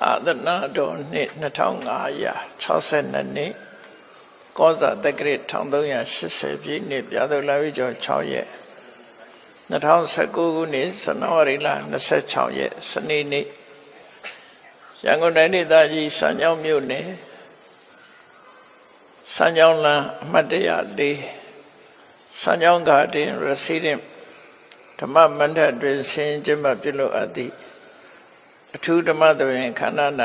သာသနာတော်နှစ်2562နှစ်ကောဇာတက္ကရာ1380ပြည့်နှစ်ပြာသိုလ်လာပြီကျော်6ရက်2019ခုနှစ်ဇန်နဝါရီလ26ရက်စနေနေ့ရန်ကုန်တိုင်းဒေသကြီးစံကြောင်းမြို့နယ်စံကြောင်းလမ်းအမှတ်104စံကြောင်းဂါတင် Resident ဓမ္မမန္တတွင်ဆင်းကျင်းပပြုလုပ်အပ်သည့်အထူးဓမ္မသဘင်ခန္ဓာ၌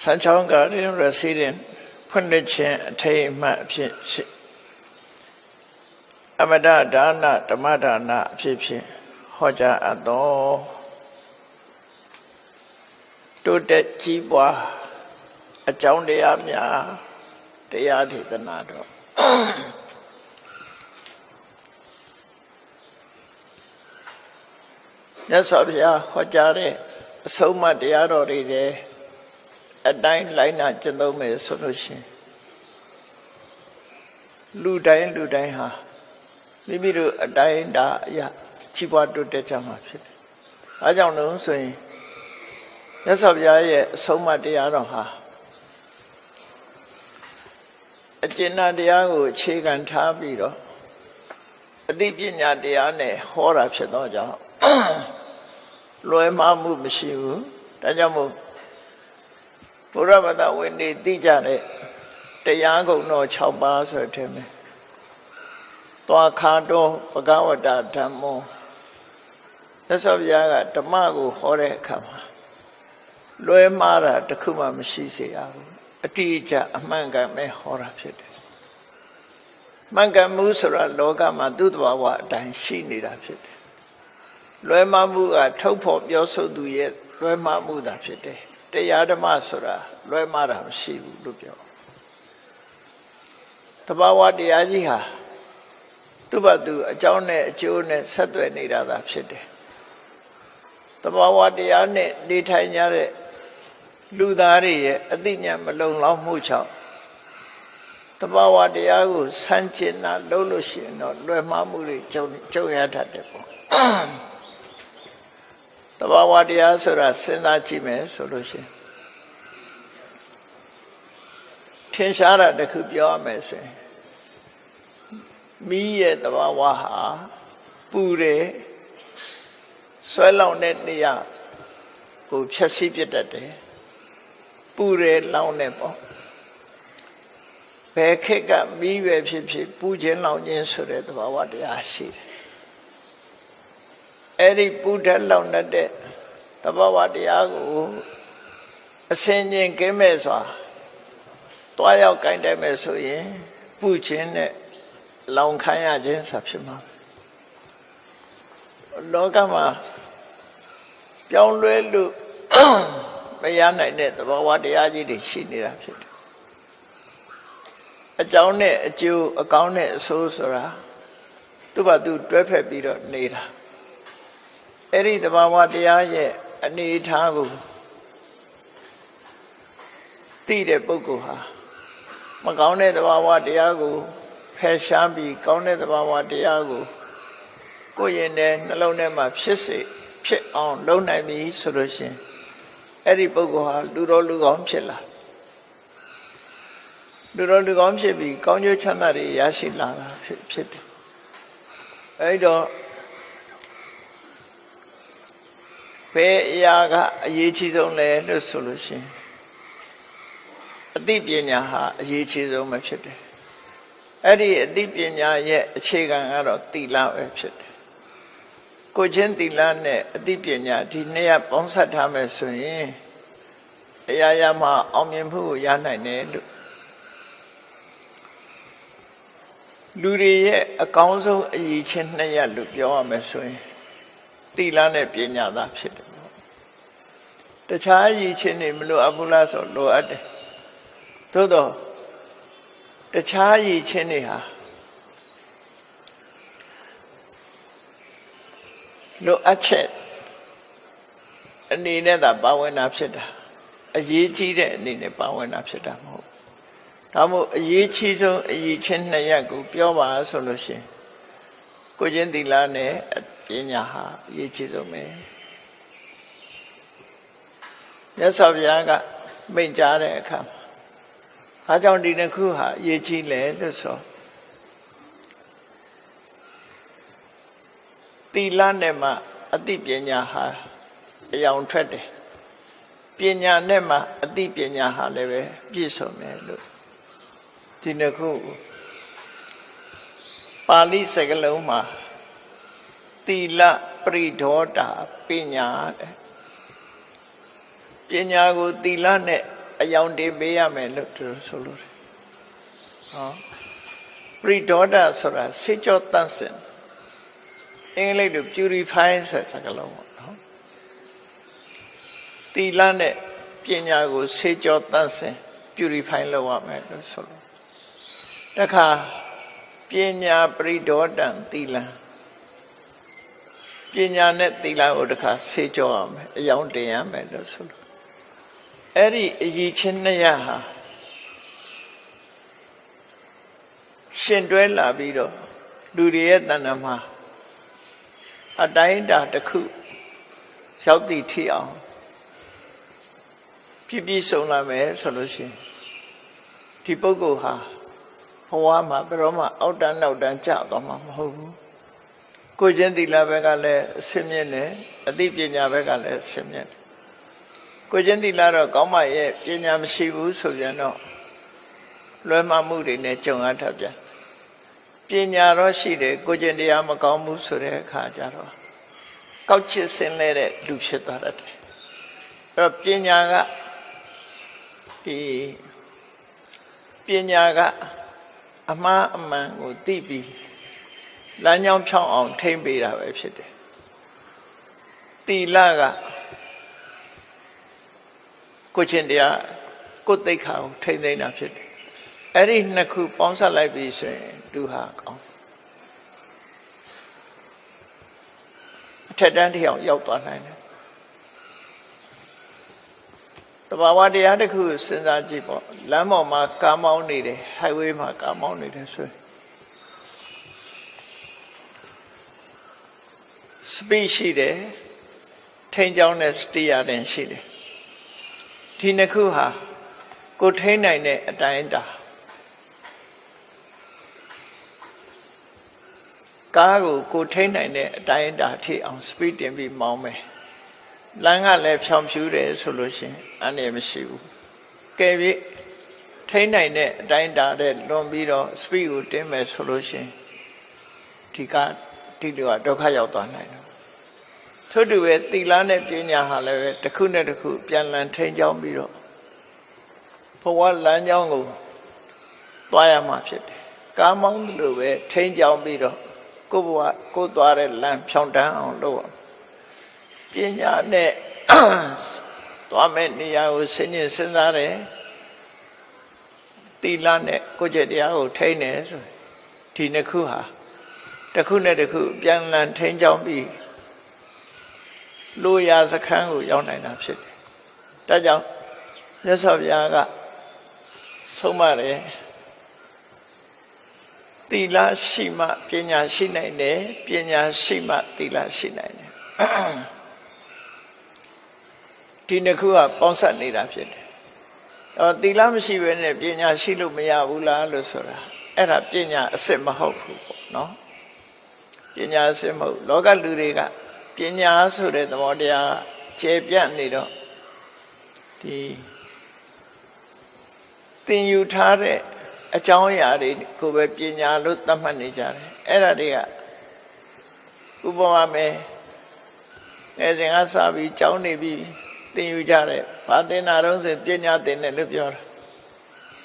စံချောင်းဂါရင် Resident ဖွင့်လှစ်ခြင်းအထိမ်းအမှတ်အဖြစ်အမတဒါနဓမ္မဒါနအဖြစ်ဖြင့်ဟောကြားအပ်သောတိုးတက်ကြီးပွားအကြောင်းတရားများတရားဒေသနာတော်မြတ်စွာဘုရားဟောကြားတဲ့အဆုံးအမတရားတော်တွေအတိုင်းလိုက်နာကျင့်သုံးမယ်ဆိုလို့ရှိရင်လူတိုင်းဟာမိမိတို့အတိုင်းဒါအရာကြီးပွားတိုးတက်ကြမှာဖြစ်တယ်။အားကြောင့်လို့ဆိုရင်မြတ်စွာဘုရားရဲ့အဆုံးအမတရားတော်ဟာအကျဉ်းတရားကိုအခြေခံထားပြီးတော့အသိပညာတရားနဲ့ဟောတာဖြစ်သောကြောင့်လွယ်မှားမှုမရှိဘူးဒါကြောင့်မို့ဘုရားဘာသာဝင်တွေသိကြတဲ့တရားကုံတော်6ပါးဆိုတဲ့မှာသွားခါတော်ဘဂဝတဓမ္မောသက်သောဘုရားကဓမ္မကိုဟောတဲ့အခါမှာလွယ်မှားတာတခုမှမရှိစေရဘူးအတိအကျအမှန်ကန်ပဲဟောတာဖြစ်တယ်မှန်ကန်မှုဆိုတာလောကမှာသူ့တဘာဝအတိုင်းရှိနေတာဖြစ်တယ်လွယ်မှားမှုကထုတ်ဖော်ပြောဆိုသူရဲ့လွယ်မှားမှုသာဖြစ်တယ်တရားဓမ္မဆိုတာလွယ်မှားတာမရှိဘူးလို့ပြောတဘာဝတရားကြီးဟာသူ့ဘာသူအကြောင်းနဲ့အကျိုးနဲ့ဆက်သွယ်နေတာသာဖြစ်တယ်တဘာဝတရားနဲ့နေထိုင်ကြတဲ့လူသားတွေရဲ့အသိဉာဏ်မလုံလောက်မှုကြောင့်တဘာဝတရားကိုဆန့်ကျင်တာလုပ်လို့ရှိရင်တော့လွယ်မှားမှုတွေကြုံရတတ်တယ်ပေါ့တဘာဝတရားဆိုတာစဉ်းစားကြည့်မယ်ဆိုလို့ရှိရင်ထင်ရှားတာတစ်ခုပြောရမယ်ဆိုရင်မိရဲ့တဘာဝဟာပူတယ်ဆွဲလောင်တဲ့နေရာကိုဖြတ်စည်းပြတတ်တယ်ပူတယ်လောင်တယ်ပေါ့ဘယ်ခေတ်ကမိပဲဖြစ်ဖြစ်ပူခြင်းလောင်ခြင်းဆိုတဲ့တဘာဝတရားရှိတယ်အဲ့ဒီပူဓာတ်လောင်တဲ့တဘာဝတရားကိုအစင်ချင်းကင်းမဲ့စွာတွားရောက်ကိုင်းတယ်မယ်ဆိုရင်ပူခြင်းနဲ့လောင်ခံရခြင်းဆိုဖြစ်မှာလောကမှာပြောင်းလဲလို့မရနိုင်တဲ့သဘာဝတရားကြီးတွေရှိနေတာဖြစ်တယ်အကြောင်းနဲ့အကျိုးအကောင်းနဲ့အဆိုးဆိုတာသူ့ဘာသူတွဲဖက်ပြီးတော့နေတာအဲ့ဒီသဘာဝတရားရဲ့အနေအထားကိုသိတဲ့ပုဂ္ဂိုလ်ဟာမကောင်းတဲ့သဘာဝတရားကိုဖယ်ရှားပြီးကောင်းတဲ့သဘာဝတရားကိုကိုယ်ရင်နဲ့နှလုံးထဲမှာဖြစ်အောင်လုပ်နိုင်ပြီဆိုလို့ရှိရင်အဲ့ဒီပုဂ္ဂိုလ်ဟာလူတော်လူကောင်းဖြစ်လာလူတော်လူကောင်းဖြစ်ပြီးကောင်းကျိုးချမ်းသာတွေရရှိလာတာဖြစ်တယ်အဲ့တော့ဘယ်အရာကအရေးကြီးဆုံးလဲလို့ဆိုလို့ရှိရင်အသိပညာဟာအရေးကြီးဆုံးပဲဖြစ်တယ်အဲ့ဒီအသိပညာရဲ့အခြေခံကတော့သီလပဲဖြစ်တယ်ကိုချင်းသီလနဲ့အသိပညာဒီနှစ်ရပ်ပေါင်းစပ်ထားမယ်ဆိုရင်အရာရာမှာအောင်မြင်မှုကိုရနိုင်တယ်လို့လူတွေရဲ့အကောင်းဆုံးအရေးချင်းနှစ်ရပ်လို့ပြောရမယ်ဆိုရင်သီလနဲ့ပညာသာဖြစ်တယ်တခြားအရေးချင်းတွေမလိုအပ်ဘူးလားဆိုလိုအပ်တယ်သို့တော့တခြားအရေးချင်းတွေဟာလိုအပ်ချက်အနေနဲ့သာပါဝင်တာဖြစ်တာအရေးကြီးတဲ့အနေနဲ့ပါဝင်တာဖြစ်တာမဟုတ်ဒါမို့အရေးကြီးဆုံးအရေးချင်းနှစ်ရပ်ကိုပြောပါဆိုလို့ရှိရင်ကိုချင်းသီလနဲ့ပညာဟာအရေးကြီးဆုံးပဲ မြတ်စွာဘုရားကမိန့်ကြားတဲ့အခါဘာကြောင့်ဒီနှစ်ခုဟာအရေးကြီးလဲလို့ဆိုသီလနဲ့မှအသိပညာဟာအယောင်ထွက်တယ်ပညာနဲ့မှအသိပညာဟာလည်းပဲပြည့်စုံတယ်လို့ဒီနှစ်ခုပါဠိစကားလုံးမှာသီလပရိဒေါတာပညာတဲ့ပညာကိုသီလနဲ့အယောင်တင်ပေးရမယ်လို့သူဆိုလို့တယ်ဟောပရိဒေါတာဆိုတာစေကြောတန့်စင်အင်္ဂလိပ်လို purify ဆိုတဲ့စကားလုံးပေါ့နော်သီလနဲ့ပညာကိုစေကြောတန့်စင် purify လုပ်ရမယ်လို့ဆိုလို့တခါပညာပရိဒေါတံသီလပညာနဲ့သီလကိုတခါစေကြောရမယ်အယောင်တင်ရမယ်လို့ဆိုလို့အဲ့ဒီအရေးချင်းနှစ်ရဟာရှင်တွဲလာပြီးတော့လူတွေရဲ့တဏ္ဍာမှာအတိုင်းအတာတစ်ခုရောက်တည်ထီအောင်ပြည့်စုံလာမယ်ဆိုလို့ရှိရင်ဒီပုဂ္ဂိုလ်ဟာဘဝမှာဘယ်တော့မှအောက်တန်းနောက်တန်းကျသွားမှာမဟုတ်ဘူးကိုယ်ချင်းသီလဘက်ကလည်းအစင်းမြင့်တယ်အသိပညာဘက်ကလည်းအစင်းမြင့်တယ်ကိုယ်ချင်းသီလတော့ကောင်းမှရဲ့ပညာမရှိဘူးဆိုပြန်တော့လွဲမှားမှုတွေနဲ့ကြုံရတတ်ပြန်ပညာတော့ရှိတယ်ကိုယ်ချင်းတရားမကောင်းဘူးဆိုတဲ့အခါကျတော့ကောက်ချစ်စင်လဲတဲ့လူဖြစ်သွားတတ်တယ်အဲ့တော့ပညာကအမှားအမှန်ကိုသိပြီးလမ်းကြောင်းဖြောင်းအောင်ထိမ့်ပေးတာပဲဖြစ်တယ်သီလကကိုချင်းတရားကိုသိက္ခာကိုထိမ့်သိမ်းတာဖြစ်တယ်အဲ့ဒီနှစ်ခုပေါင်းစပ်လိုက်ပြီဆိုရင်သူဟာကောင်းအထက်တန်းတစ်ယောက်ရောက်သွားနိုင်တယ်တဘာဝတရားတစ်ခုစဉ်းစားကြည့်ပေါ့လမ်းပေါ်မှာကားမောင်းနေတယ် highway မှာကားမောင်းနေတယ်ဆိုရင် speed ရှိတယ်ထိန်းကျောင်းတဲ့စတီးယာတင်ရှိတယ်ဒီနှစ်ခုဟာကိုထိန်းနိုင်တဲ့အတိုင်းအတာကားကိုထိန်းနိုင်တဲ့အတိုင်းအတာထိအောင် speed တင်ပြီးမောင်းမယ်လမ်းကလည်းဖြောင်ဖြူးတယ်ဆိုလို့ရှိရင်အန္တရာယ်မရှိဘူးကဲပြီးထိန်းနိုင်တဲ့အတိုင်းအတာတဲ့လွန်ပြီးတော့ speed ကိုတင်းမယ်ဆိုလို့ရှိရင်ဒီလိုကဒုက္ခရောက်သွားနိုင်တယ်ထို့တူပဲသီလနဲ့ပညာဟာလည်းပဲတစ်ခုနဲ့တစ်ခုပြန်လည်ထိန်းကျောင်းပြီးတော့ဘဝလမ်းကြောင်းကိုသွားရမှာဖြစ်တယ်ကားမောင်းလို့ပဲထိန်းကျောင်းပြီးတော့ကိုယ့်ဘဝကိုယ်သွားတဲ့လမ်းဖြောင်းတန်းအောင်လုပ်ပညာနဲ့သွားမဲ့နေရာကိုစဉ်းစားတယ်သီလနဲ့ကိုယ့်ကျက်တရားကိုထိန်းတယ်ဆိုဒီနှစ်ခုဟာတစ်ခုနဲ့တစ်ခုပြန်လည်ထိန်းကျောင်းပြီးလိုရာစခန်းကိုရောက်နိုင်တာဖြစ်တယ်။ဒါကြောင့်မြတ်စွာဘုရားကဆုံးမတယ်သီလရှိမှပညာရှိနိုင်တယ်ပညာရှိမှသီလရှိနိုင်တယ်ဒီနှစ်ခုကပေါင်းစပ်နေတာဖြစ်တယ်။အော်သီလမရှိဘဲနဲ့ပညာရှိလို့မရဘူးလားလို့ဆိုတာအဲ့ဒါပညာအစစ်မဟုတ်ဘူးပေါ့နော်။ပညာအစစ်မဟုတ်လောကလူတွေကပညာဆိုတဲ့သဘောတရားကျေပြန့်နေတော့ဒီသင်ယူထားတဲ့အကြောင်းအရာတွေကိုပဲပညာလို့သတ်မှတ်နေကြတယ်အဲ့ဒါတွေကဥပမာမယ်အဲစဉ်ကစပြီးကြောင်းနေပြီးသင်ယူကြတယ်ဘာသင်တာတော့ဆိုပညာသင်တယ်လို့ပြောတာ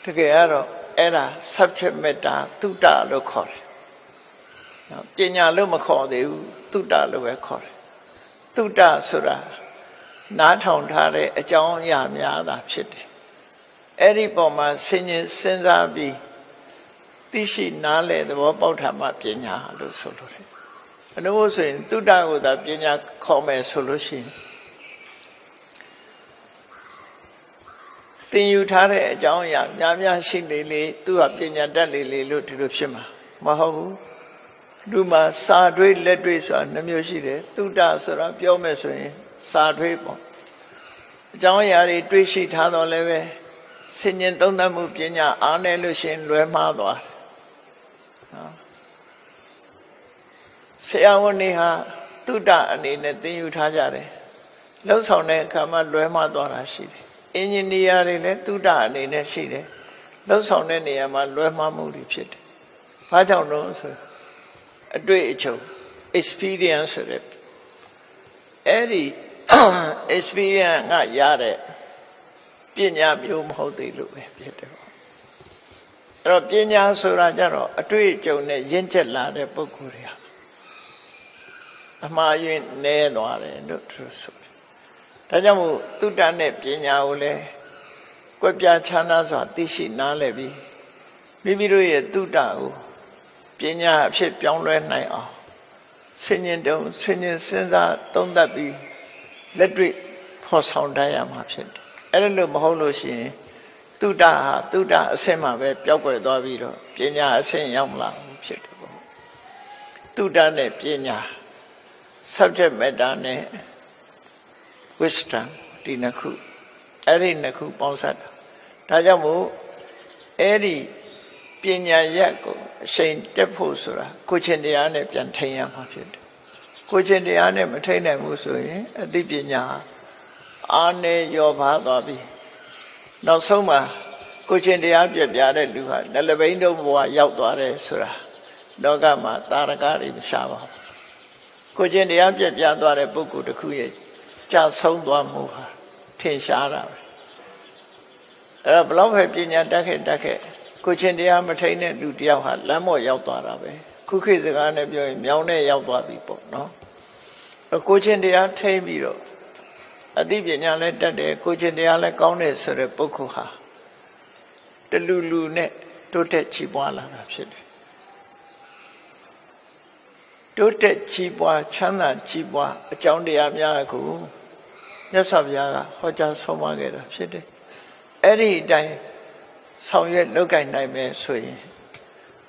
တကယ်ကတော့အဲ့ဒါ subject matter သုတလို့ခေါ်တယ်နော်ပညာလို့မခေါ်သေးဘူးသုတလို့ပဲခေါ်တယ်သုတဆိုတာနားထောင်ထားတဲ့အကြောင်းအရာများတာဖြစ်တယ်အဲ့ဒီပုံမှာစဉ်းစားပြီးသိရှိနားလည်သဘောပေါက်တာမှပညာလို့ဆိုလို့တယ်အနုဆိုရင်သုတကိုသာပညာခေါ်မယ်ဆိုလို့ရှိရင်သင်ယူထားတဲ့အကြောင်းအရာများရှိလေသူကပညာတတ်လေလို့ဒီလိုဖြစ်မှာမဟုတ်ဘူးလူမှာစာတွေးလက်တွေးဆိုတာနှမျိုးရှိတယ်သုတဆိုတာပြောမယ်ဆိုရင်စာတွေးပေါ့ ကြောင်းအရာတွေတွေးရှိထားတော့လည်းပဲဆင်ញင်သုံးသပ်မှုပညာအားနည်းလို့ရှင်လွဲမှားသွားနော်ဆရာဝန်တွေဟာတုဒ္ဒအနေနဲ့သင်ယူထားကြတယ်လှုပ်ဆောင်တဲ့အခါမှာလွဲမှားသွားတာရှိတယ်အင်ဂျင်နီယာတွေလည်းတုဒ္ဒအနေနဲ့ရှိတယ်လှုပ်ဆောင်တဲ့နေရာမှာလွဲမှားမှုတွေဖြစ်တယ်ဘာကြောင့်လို့ဆိုအတွေ့အကြုံ experience ဆိုတဲ့အဲ့ဒီ experience ကရတဲ့ပညာမျိုးမဟုတ်သေးလို့ပဲဖြစ်တယ်ပေါ့အဲ့တော့ပညာဆိုတာကြတော့အတွေ့အကြုံနဲ့ရင့်ကျက်လာတဲ့ပုဂ္ဂိုလ်တွေဟာအမှားယွင်းနည်းသွားတယ်လို့သူဆိုတယ်ဒါကြောင့်မို့သုတ္တနဲ့ပညာကိုလည်းကွက်ပြားခြားနားစွာသိရှိနားလည်ပြီးမိမိတို့ရဲ့သုတ္တကိုပညာအဖြစ်ပြောင်းလဲနိုင်အောင်ဆင်ញင်တုံဆင်ញင်စဉ်းစားသုံးသပ်ပြီးလက်တွေ့ဖော်ဆောင်တတ်ရမှာဖြစ်တယ်အဲ့ဒါလို့မဟုတ်လို့ရှိရင်သုတ္တဟာသုတ္တအဆင့်မှာပဲပျောက်ကွယ်သွားပြီးတော့ပညာအဆင့်ရောက်မလာဘူးဖြစ်တယ်ပေါ့သုတ္တနဲ့ပညာ subject matter နဲ့ wisdom ဒီနှစ်ခုအဲ့ဒီနှစ်ခုပေါင်းစပ်တာဒါကြောင့်မို့အဲ့ဒီပညာရက်ကိုအရှိန်တက်ဖို့ဆိုတာကိုချင်းတရားနဲ့ပြန်ထိန်ရမှာဖြစ်တယ်ကိုချင်းတရားနဲ့မထိန်နိုင်ဘူးဆိုရင်အသိပညာအားနည်းရောပါသွားပြီနောက်ဆုံးမှာကိုချင်းတရားပြပြတဲ့လူဟာနှလဘိန်းတုံးဘဝရောက်သွားတယ်ဆိုတာလောကမှာတာရကတွေမရှာပါဘူးကိုချင်းတရားပြပြသွားတဲ့ပုဂ္ဂိုလ်တစ်ခုရဲ့ကြာဆုံးသွားမှုဟာထင်ရှားတာပဲအဲ့တော့ဘလောက်ပဲပညာတတ်ခဲ့ကိုချင်းတရားမထိန်တဲ့လူတယောက်ဟာလမ်းမော့ရောက်သွားတာပဲခုခေတ်စကားနဲ့ပြောရင်မြောင်းနဲ့ရောက်သွားပြီပေါ့နော်ကိုချင်းတရားထိန်ပြီးတော့အသိပညာလည်းတတ်တယ်ကိုချင်းတရားလည်းကောင်းတယ်ဆိုတဲ့ပုဂ္ဂိုလ်ဟာတလူနဲ့တိုးတက်ချီးပွားလာတာဖြစ်တယ်တိုးတက်ချီးပွားချမ်းသာချီးပွားအကြောင်းတရားများကိုမြတ်စွာဘုရားကဟောကြားဆုံးမခဲ့တာဖြစ်တယ်အဲ့ဒီအတိုင်းဆောင်ရွက်လုပ်ကိုင်နိုင်မယ်ဆိုရင်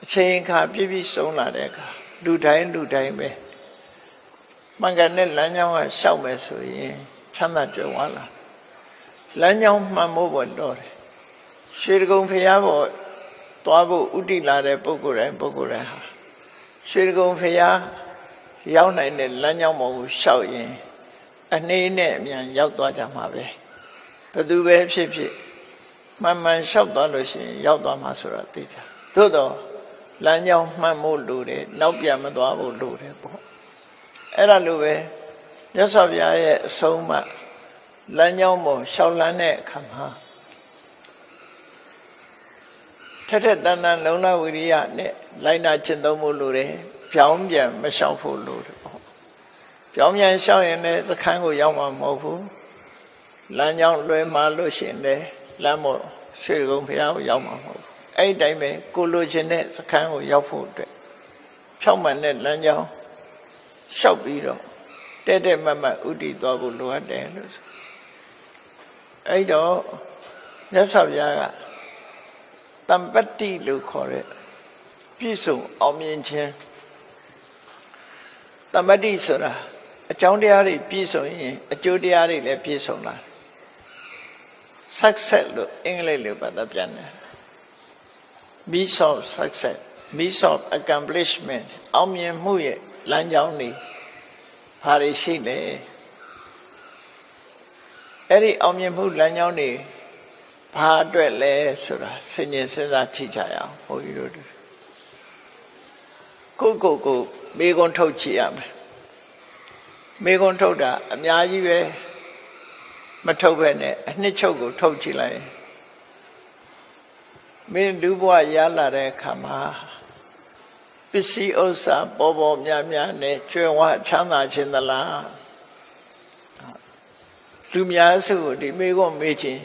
အချိန်အခါပြည့်ပြည့်စုံလာတဲ့အခါလူတိုင်းပဲမှန်ကန်တဲ့လမ်းကြောင်းကရှောက်မယ်ဆိုရင်ချမ်းသာကြွယ်ဝလာလမ်းကြောင်းမှန်ဖို့ပေါ်တော့တယ်ရွှေဒဂုံဖရာပေါ်သွားဖို့ဥတည်လာတဲ့ပုဂ္ဂိုလ်တိုင်းဟာရွှေဒဂုံဖရာရောက်နိုင်တဲ့လမ်းကြောင်းပေါ်ကိုရှောက်ရင်အနေနဲ့အမြန်ရောက်သွားကြမှာပဲဘယ်သူပဲဖြစ်ဖြစ်မှန်လျှောက်သွားလို့ရှိရင်ရောက်သွားမှာဆိုတာသိကြသို့တော့လမ်းကြောင်းမှန်ဖို့လိုတယ်နောက်ပြန်မသွားဖို့လိုတယ်ပေါ့အဲ့ဒါလိုပဲမြတ်စွာဘုရားရဲ့အဆုံးအမလမ်းကြောင်းပေါ်ရှောက်လန်းတဲ့အခါမှာထက်တန်လုံလဝိရိယနဲ့လိုက်နာကျင့်သုံးဖို့လိုတယ်ပြောင်းပြန်မလျှောက်ဖို့လိုတယ်ပေါ့ပြောင်းပြန်လျှောက်ရင်လည်းစခန်းကိုရောက်မှာမဟုတ်ဘူးလမ်းကြောင်းလွဲမှားလို့ရှိရင်လည်းလမ်းပေါ်ရွှေဒဂုံဘုရားကိုရောက်မှာမဟုတ်ဘူးအဲ့ဒီတိုင်းပဲကိုလိုချင်တဲ့စခန်းကိုရောက်ဖို့အတွက်ဖြောင့်မှန်တဲ့လမ်းကြောင်းလျှောက်ပြီးတော့တဲ့မတ်ဥတည်သွားဖို့လိုအပ်တယ်လို့ဆိုအဲ့တော့မြတ်စွာဘုရားကတမ္ပတ္တိလို့ခေါ်တဲ့ပြည့်စုံအောင်မြင်ခြင်းတမ္ပတ္တိဆိုတာအကြောင်းတရားတွေပြည့်စုံရင်အကျိုးတရားတွေလည်းပြည့်စုံလာsuccess လို့အင်္ဂလိပ်လိုပတ်သက်ပြန်တယ် means of success means of accomplishment အောင်မြင်မှုရဲ့လမ်းကြောင်းတွေဘာတွေရှိလဲအဲ့ဒီအောင်မြင်မှုလမ်းကြောင်းတွေဘာအတွက်လဲဆိုတာစဉ်းကျင်စဉ်းစားကြည့်ကြရအောင်ဘုန်းကြီးတို့ကိုမေခွန်းထုတ်ကြည့်ရမယ်မေခွန်းထုတ်တာအများကြီးပဲမထုတ်ပဲနဲ့အနှစ်ချုပ်ကိုထုတ်ကြည့်လိုက်မင်းလူဘဝရလာတဲ့အခါမှာပစ္စည်းဥစ္စာပေါ်များနဲ့ကျွယ်ဝချမ်းသာခြင်းသလားလူများစုကိုဒီမေခွန်းမေးခြင်း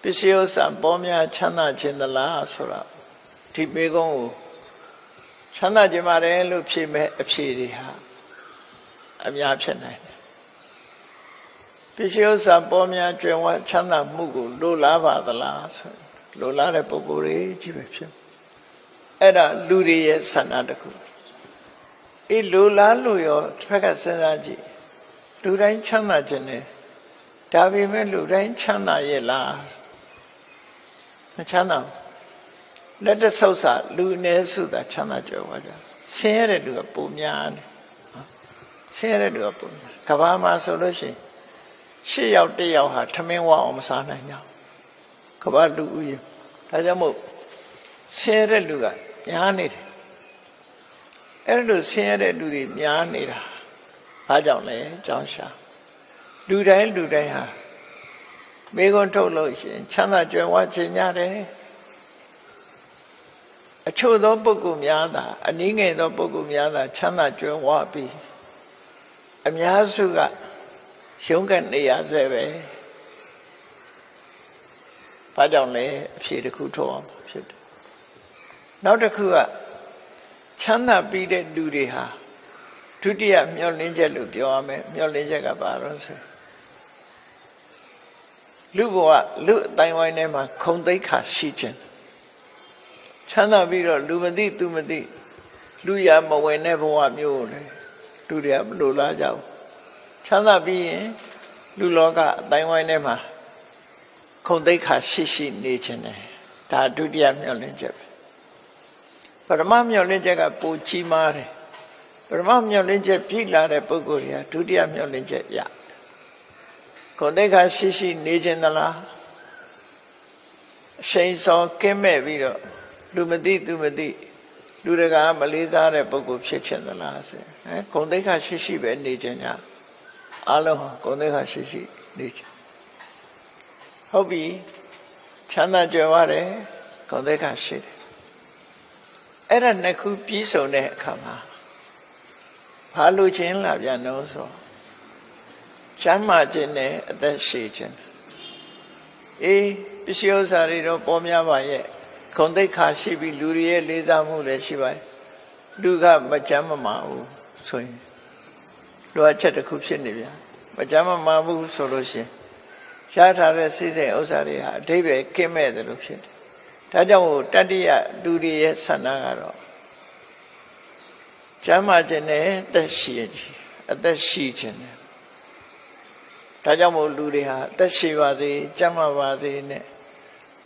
ပစ္စည်းဥစ္စာပေါ်များချမ်းသာခြင်းသလားဆိုတာဒီမေခွန်းကိုချမ်းသာခြင်းပါတယ်လို့ဖြေမဲ့အဖြေတွေဟာအများဖြစ်နိုင်တယ်ပစ္စည်းဥစ္စာပေါ်များကျွယ်ဝချမ်းသာမှုကိုလိုလားပါသလားဆိုလိုလားတဲ့ပုဂ္ဂိုလ်တွေကြီးပဲဖြစ်အဲ့ဒါလူတွေရဲ့ဆန္ဒတစ်ခုအေးလိုလားလို့ရောတစ်ဖက်ကစဉ်းစားကြည့်လူတိုင်းချမ်းသာခြင်းနဲ့ ဒါပေမဲ့လူတိုင်းချမ်းသာရဲ့လားမချမ်းသာဘူးလက်တဆုပ်စာလူအနည်းစုသာချမ်းသာကြွယ်ဝကြဆင်းရဲတဲ့လူကပုံများတယ်ဆင်းရဲတဲ့လူကပုံများကဘာမှာဆိုလို့ရှိရင်8 ယောက်1 ယောက်ဟာထမင်းဝအောင်မစားနိုင်ကြကဘာလူဦးရေဒါကြောင့်မို့ဆင်းရဲတဲ့လူကများနေတယ်အဲ့လိုဆင်းရဲတဲ့လူတွေများနေတာဘာကြောင့်လဲကြောင်းရှာလူတိုင်းဟာမိခွန်းထုတ်လို့ရှိရင်ချမ်းသာကြွယ်ဝခြင်းရတယ်အချို့သောပုဂ္ဂိုလ်များသာအနည်းငယ်သောပုဂ္ဂိုလ်များသာချမ်းသာကြွယ်ဝပြီးအများစုကရှုံးကနေရဆဲပဲဘာကြောင့်လဲအဖြေတစ်ခုထုတ်အောင်ဖြစ်တယ်နောက်တစ်ခုကချမ်းသာပြီးတဲ့လူတွေဟာဒုတိယမျှော်လင့်ချက်လို့ပြောရမယ်မျှော်လင့်ချက်ကဘာလို့ဆိုလူဘဝလူအတိုင်းဝိုင်းထဲမှာခုံသိက္ခာရှိခြင်းချမ်းသာပြီးတော့လူမသိသူမသိလူရမဝင်တဲ့ဘဝမျိုးလေလူတွေကမလိုလားကြဘူးချမ်းသာပြီးရင်လူလောကအတိုင်းဝိုင်းထဲမှာခုံသိက္ခာရှိနေခြင်းတယ်ဒါဒုတိယမျှော်လင့်ချက်ပရမမျှော်လင့်ချက်ကပိုကြီးမားတယ်ပရမမျှော်လင့်ချက်ပြည့်လာတဲ့ပုဂ္ဂိုလ်တွေကဒုတိယမျှော်လင့်ချက်ရခုံသိက္ခာရှိနေခြင်းသလားအရှိန်စောကင်းမဲ့ပြီးတော့လူမသိသူမသိလူတကာမလေးစားတဲ့ပုဂ္ဂိုလ်ဖြစ်ခြင်းသလားဆိုဂုဏ်သိက္ခာရှိပဲနေခြင်းညာအလုံးဂုဏ်သိက္ခာရှိနေခြင်းဟုတ်ပြီချမ်းသာကြွယ်ဝတယ်ဂုဏ်သိက္ခာရှိတယ်အဲ့ဒါနှစ်ခုပြည့်စုံတဲ့အခါမှာဘာလို့ခြင်းလာပြန်လို့ဆိုချမ်းသာခြင်းနဲ့အသက်ရှိခြင်းအေးပစ္စည်းဥစ္စာတွေတော့ပေါ်များပါရဲ့ဂုဏ်သိက္ခာရှိပြီးလူတွေရဲ့လေးစားမှုလည်းရှိပါတယ်လူကမချမ်းမမာဘူးဆိုရင်လိုအပ်ချက်တစ်ခုဖြစ်နေပြန်မချမ်းမမာဘူးဆိုလို့ရှိရင်ရှားထားတဲ့စိစိမ်ဥစ္စာတွေဟာအဓိပ္ပာယ်ကင်းမဲ့တယ်လို့ဖြစ်တယ်ဒါကြောင့်တတ္တိယလူတွေရဲ့ဆန္ဒကတော့ချမ်းသာခြင်းနဲ့အသက်ရှိခြင်းနဲ့ဒါကြောင့်မို့လူတွေဟာအသက်ရှိပါစေချမ်းသာပါစေနဲ့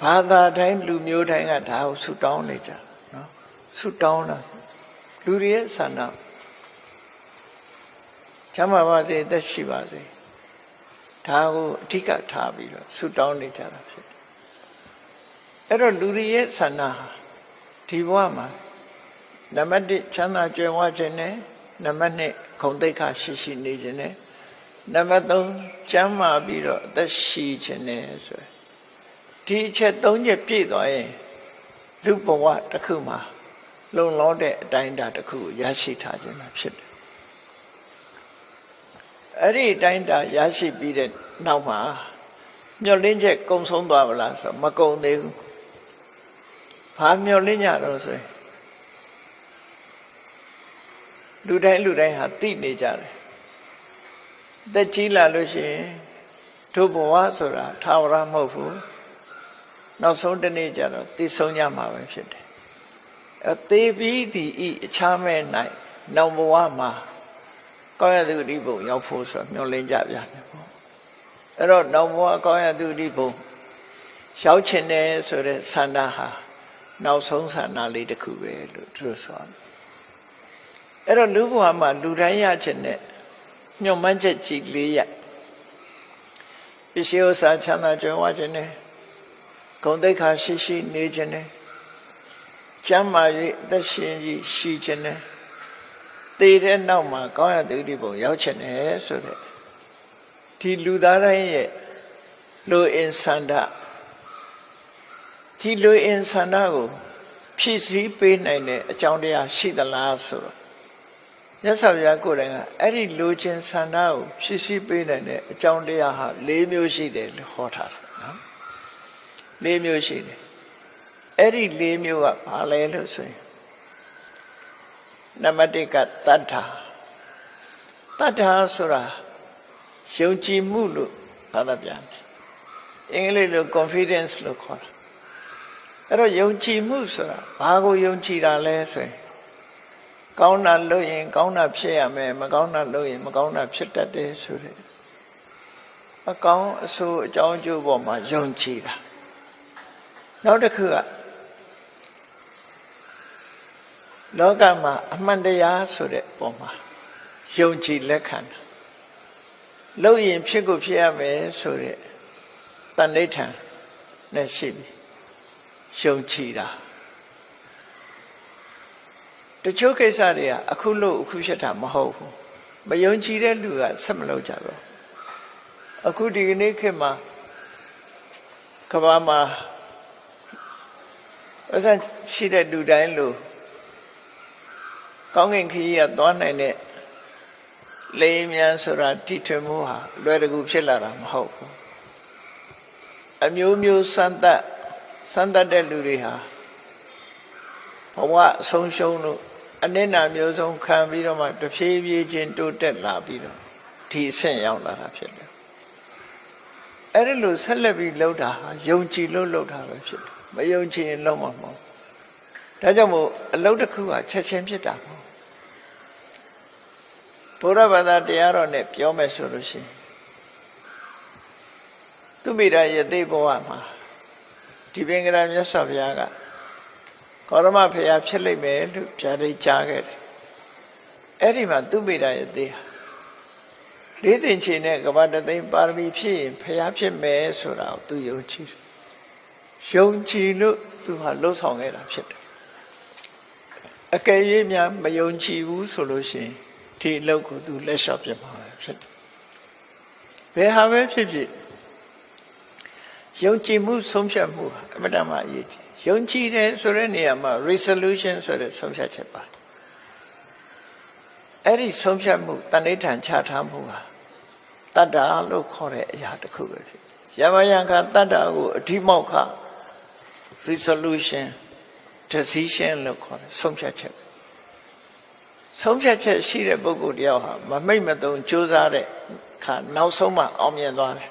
ဘာသာတိုင်းလူမျိုးတိုင်းကဒါကိုဆုတောင်းနေကြနော်ဆုတောင်းတာလူတွေရဲ့ဆန္ဒချမ်းသာပါစေအသက်ရှိပါစေဒါကိုအဓိကထားပြီးတော့ဆုတောင်းနေကြတာဖြစ်တယ်အဲ့တော့လူတွေရဲ့ဆန္ဒဒီဘဝမှာနံပါတ်1ချမ်းသာကြွယ်ဝခြင်းနဲ့နံပါတ်2ဂုဏ်သိက္ခာရှိနေခြင်းနဲ့နံပါတ်3ကျမ်းမာပြီးတော့အသက်ရှိခြင်းနဲ့ဆိုဒီအချက်3ချက်ပြည့်သွားရင်လူဘဝတစ်ခုမှာလုံလောက်တဲ့အတိုင်းအတာတစ်ခုကိုရရှိထားခြင်းမှာဖြစ်တယ်အဲ့ဒီအတိုင်းအတာရရှိပြီးတဲ့နောက်မှာမျှော်လင့်ချက်ကုံဆုံးသွားမလားဆိုမကုံသေးဘူးဘာမျှော်လင့်ကြတော့ဆိုရင်လူတိုင်းဟာသိနေကြတယ်သက်ကြီးလာလို့ရှိရင်တို့ဘဝဆိုတာထာဝရမဟုတ်ဘူးနောက်ဆုံးတစ်နေ့ကျတော့သိဆုံးကြမှာပဲဖြစ်တယ်အသေးပြီးဒီအခြားမဲ့၌နောက်ဘဝမှာကောင်းရသူဒီဘုံရောက်ဖို့ဆိုမျှော်လင့်ကြပြန်တယ်ပေါ့အဲ့တော့နောက်ဘဝကောင်းရသူဒီဘုံရောက်ချင်တယ်ဆိုတဲ့ဆန္ဒဟာနောက်ဆုံးဆန္ဒလေးတစ်ခုပဲလို့သူတို့ဆိုတယ်အဲ့တော့လူဘဝမှာလူတိုင်းရချင်တဲ့ညွှန်မှန်းချက်ကြီး၄ရပ်ပစ္စည်းဥစ္စာချမ်းသာကြွယ်ဝခြင်းနဲ့ဂုဏ်သိက္ခာရှိနေခြင်းနဲ့ကျမ်းမာ၍အသက်ရှင်ရှိခြင်းနဲ့သေတဲ့နောက်မှာကောင်းရတဲ့ဒီပုံရောက်ခြင်းနဲ့ဆိုတဲ့ဒီလူသားတိုင်းရဲ့လူအင်ဆန္ဒဒီလူအင်ဆန္ဒကိုဖြည့်ဆည်းပေးနိုင်တဲ့အကြောင်းတရားရှိသလားဆိုတော့မြတ်စွာဘုရားကိုယ်တိုင်ကအဲ့ဒီလူချင်းဆန္ဒကိုဖြည့်ဆည်းပေးနိုင်တဲ့အကြောင်းတရားဟာ၄မျိုးရှိတယ်လို့ဟောထားတာနော်၄မျိုးရှိတယ်အဲ့ဒီ၄မျိုးကဘာလဲလို့ဆိုရင်နံပါတ်1ကတတ္ထာဆိုတာယုံကြည်မှုလို့ဘာသာပြန်တယ်အင်္ဂလိပ်လို confidence လို့ခေါ်တာအဲ့တော့ယုံကြည်မှုဆိုတာဘာကိုယုံကြည်တာလဲဆိုရင်ကောင်းတာလုပ်ရင်ကောင်းတာဖြစ်ရမယ်မကောင်းတာလုပ်ရင်မကောင်းတာဖြစ်တတ်တယ်ဆိုတဲ့ အကောင်းအဆိုးအကြောင်းအကျိုးပေါ်မှာယုံကြည်တာနောက်တစ်ခုကလောကမှာအမှန်တရားဆိုတဲ့ပုံမှာယုံကြည်လက်ခံတာလို့ရင်ဖြစ်ကိုဖြစ်ရမယ်ဆိုတဲ့တဏှိဋ္ဌာန်နဲ့ရှိပြီယုံကြည်တာတချို့ကိစ္စတွေကအခုလို့အခုဖြစ်တာမဟုတ်ဘူးမယုံကြည်တဲ့လူကဆက်မလုပ်ကြတော့အခုဒီကနေ့ခေတ်မှာကမ္ဘာမှာအစရှိတဲ့လူတိုင်းလို့ကောင်းကင်ခရီးကသွားနိုင်တဲ့လေမြန်ဆိုတာတိထွင်မှုဟာလွယ်တကူဖြစ်လာတာမဟုတ်ဘူးအမျိုးမျိုးစမ်းသပ်တဲ့လူတွေဟာဘဝဆုံးရှုံးလို့အနစ်နာမျိုးစုံခံပြီးတော့မှတဖြည်းဖြည်းချင်းတိုးတက်လာပြီးတော့ဒီအဆင့်ရောက်လာတာဖြစ်တယ်အဲ့ဒီလိုဆက်လက်ပြီးလှုပ်တာဟာယုံကြည်လို့လှုပ်တာပဲဖြစ်တယ်မယုံကြည်ရင်လှုပ်မှာမဟုတ်ဒါကြောင့်မို့အလုပ်တစ်ခုကချက်ချင်းဖြစ်တာမဟုတ်ဘုရားဘာသာတရားတော်နဲ့ပြောမယ်ဆိုလို့ရှိရင်သူမိတာယသိဘဝမှာဒီပင်ကရာမြတ်စွာဘုရားကကောရမဖေယဖြစ်လိမ့်မယ်လို့ဗျာဒိတ်ကြားခဲ့တယ်အဲ့ဒီမှာသူမိတာယသိဟာလေးသိင်ချေနဲ့ကမ္ဘာတသိန်းပါရမီဖြစ်ရင်ဖေယဖြစ်မယ်ဆိုတာကိုသူယုံကြည်တယ်ယုံကြည်လို့သူဟာလှုပ်ဆောင်ခဲ့တာဖြစ်တယ်အကယ်၍များမယုံကြည်ဘူးဆိုလို့ရှိရင်ဒီအလုပ်ကိုသူလက်လျှော့ပြမှာပဲဖြစ်တယ်ဘယ်ဟာပဲဖြစ်ဖြစ်ယုံကြည်မှုဆုံးဖြတ်မှုအမှန်တမ်းအရေးကြီးယုံကြည်တယ်ဆိုတဲ့နေရာမှာ resolution ဆိုတဲ့ဆုံးဖြတ်ချက်ပါအဲ့ဒီဆုံးဖြတ်မှုတဏှိဋ္ဌာန်ချထားမှုဟာတတ္တာလို့ခေါ်တဲ့အရာတစ်ခုပဲဖြစ်ယမယံခတတ္တာကိုအဓိမောက္ခ resolution decision လို့ခေါ်တယ်ဆုံးဖြတ်ချက်ဆုံးဖြတ်ချက်ရှိတဲ့ပုဂ္ဂိုလ်တယောက်ဟာမမိတ်မသုံကြိုးစားတဲ့အခါနောက်ဆုံးမှအောင်မြင်သွားတယ်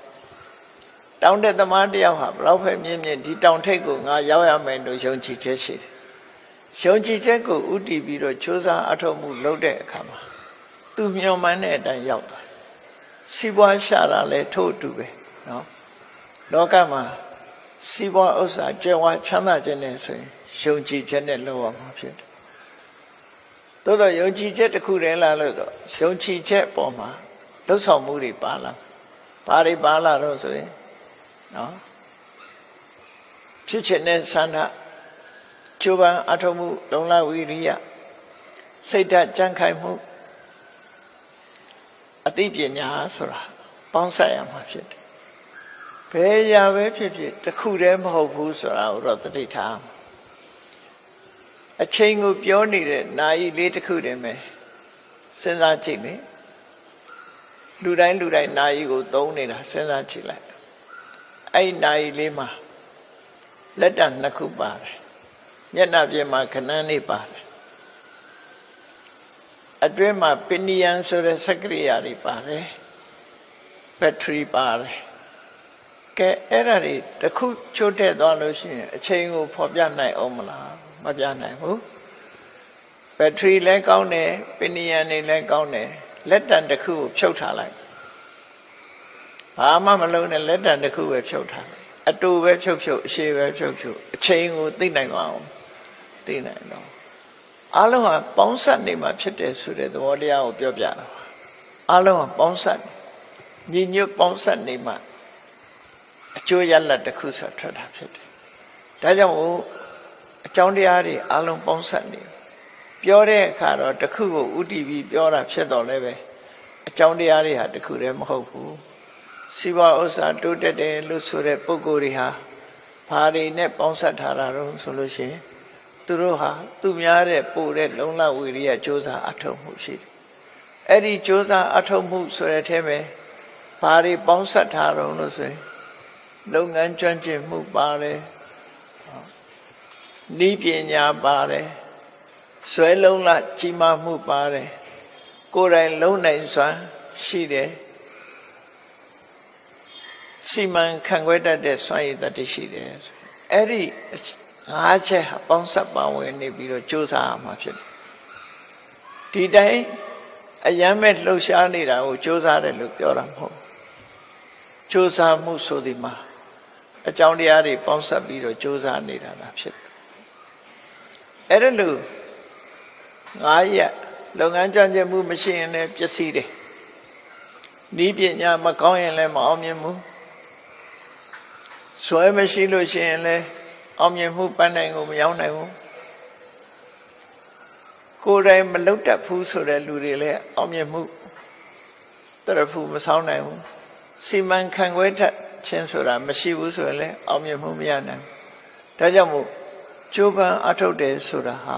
တောင်တဲ့သမားတယောက်ဟာဘလောက်ပဲမြင့်မြင့်ဒီတောင်ထိပ်ကိုငါရောက်ရမယ်လို့ယုံကြည်ချက်ရှိတယ်ယုံကြည်ချက်ကိုဥတည်ပြီးတော့ကြိုးစားအထောက်မှုလုပ်တဲ့အခါမှာသူမျှော်မှန်းတဲ့အတိုင်းရောက်သွားစီးပွားရှာတာလဲထို့အတူပဲနော်လောကမှာစီးပွားဥစ္စာကြွယ်ဝချမ်းသာခြင်းနဲ့ဆိုရင်ယုံကြည်ချက်နဲ့လုပ်ရမှာဖြစ်တယ်သို့တော့ယုံကြည်ချက်တစ်ခုတည်းလားလို့တော့ယုံကြည်ချက်ပေါ်မှာလှုပ်ဆောင်မှုတွေပါလာဘာတွေပါလာတော့ဆိုရင်နော်ဖြစ်ခြင်းနဲ့ဆန္ဒကျိုးပန်းအထောက်မှုလုံလဝိရိယစိတ်ဓာတ်ကြံ့ခိုင်မှုအသိပညာဆိုတာပေါင်းစပ်ရမှာဖြစ်တယ်ဘယ်ရာပဲဖြစ်ဖြစ်တစ်ခုတည်းမဟုတ်ဘူးဆိုတာကိုတော့သတိထားအချိန်ကိုပြောနေတဲ့နာယီလေးတစ်ခုတည်းပဲစဉ်းစားကြည့်လေလူတိုင်းနာယီကိုသုံးနေတာစဉ်းစားကြည့်လိုက်အဲ့နာယီလေးမှာလက်တံနှစ်ခုပါတယ်မျက်နှာပြင်မှာခဏနေပါတယ်အတွင်းမှာပင်နီယန်ဆိုတဲ့စက္ကရိယာတွေပါတယ်ဘက်ထရီပါတယ်ကဲအဲ့ဒါတွေတစ်ခုချိုးတဲ့သွားလို့ရှိရင်အချိန်ကိုဖော်ပြနိုင်အောင်မလားမပြနိုင်ဘူးဘက်ထရီလည်းကောင်းတယ်ပင်နီယန်တွေလည်းကောင်းတယ်လက်တံတစ်ခုကိုဖြုတ်ထားလိုက်ဘာမှမလုပ်နဲ့လက်တံတစ်ခုပဲဖြုတ်ထားလိုက်အတူပဲဖြုတ်အရှည်ပဲဖြုတ်အချိန်ကိုသိနိုင်အောင်သိနိုင်တော့အလုံးဟာပေါင်းစပ်နေမှာဖြစ်တယ်ဆိုတဲ့သဘောတရားကိုပြောပြတာပါအလုံးဟာပေါင်းစပ်ညီညွတ်ပေါင်းစပ်နေမှာအကျိုးရလဒ်တစ်ခုဆိုထွက်တာဖြစ်တယ်ဒါကြောင့်မို့အကြောင်းတရားတွေအလုံးပေါင်းစပ်နေပြောတဲ့အခါတော့တစ်ခုကိုဥတည်ပြီးပြောတာဖြစ်တော့လည်းပဲအကြောင်းတရားတွေဟာတစ်ခုတည်းမဟုတ်ဘူးစီးပွားဥစ္စာတိုးတက်တယ်လို့ဆိုတဲ့ပုဂ္ဂိုလ်တွေဟာဘာတွေနဲ့ပေါင်းစပ်ထားတာတော့ဆိုလို့ရှိရင်သူတို့ဟာသူများတဲ့ပို့တဲ့လုံလဝိရိယကြိုးစားအထောက်မှုရှိတယ်အဲ့ဒီကြိုးစားအထောက်မှုဆိုတဲ့အထဲမှာဘာတွေပေါင်းစပ်ထားတော့လို့ဆိုရင်လုပ်ငန်းကျွမ်းကျင်မှုပါတယ်နည်းပညာပါတယ်ဆွဲလုံးလကြီးမားမှုပါတယ်ကိုယ်တိုင်လုံးနိုင်စွမ်းရှိတယ်စီမံခန့်ခွဲတတ်တဲ့စွမ်းရည်တတ်ရှိတယ်အဲ့ဒီငါးချက်ပေါင်းစပ်ပါဝင်နေပြီးတော့ကြိုးစားရမှာဖြစ်တယ်ဒီတိုင်းအယမ်းမဲ့လှုပ်ရှားနေတာကိုကြိုးစားတယ်လို့ပြောတာမဟုတ် ကြိုးစားမှုဆိုဒီမှာအကြောင်းတရားတွေပေါင်းစပ်ပြီးတော့ကြိုးစားနေတာလားဖြစ်တယ်အဲ့ဒါလို့9 ရက်လုပ်ငန်းကြံ့ကြံ့မှုမရှိရင်လည်းပျက်စီးတယ်ဤပညာမကောင်းရင်လည်းမအောင်မြင်ဘူးဆွဲမရှိလို့ရှိရင်လည်းအောင်မြင်မှုပန်းနိုင်ကိုမရောက်နိုင်ဘူးကိုယ်တိုင်မလုပ်တတ်ဘူးဆိုတဲ့လူတွေလည်းအောင်မြင်မှုတရဖူမဆောင်နိုင်ဘူးစီမံခန့်ခွဲတတ်ခြင်းဆိုတာမရှိဘူးဆိုရင်လည်းအောင်မြင်မှုမရနိုင်ဘူးဒါကြောင့်မို့ကြိုးပမ်းအထောက်တယ်ဆိုတာဟာ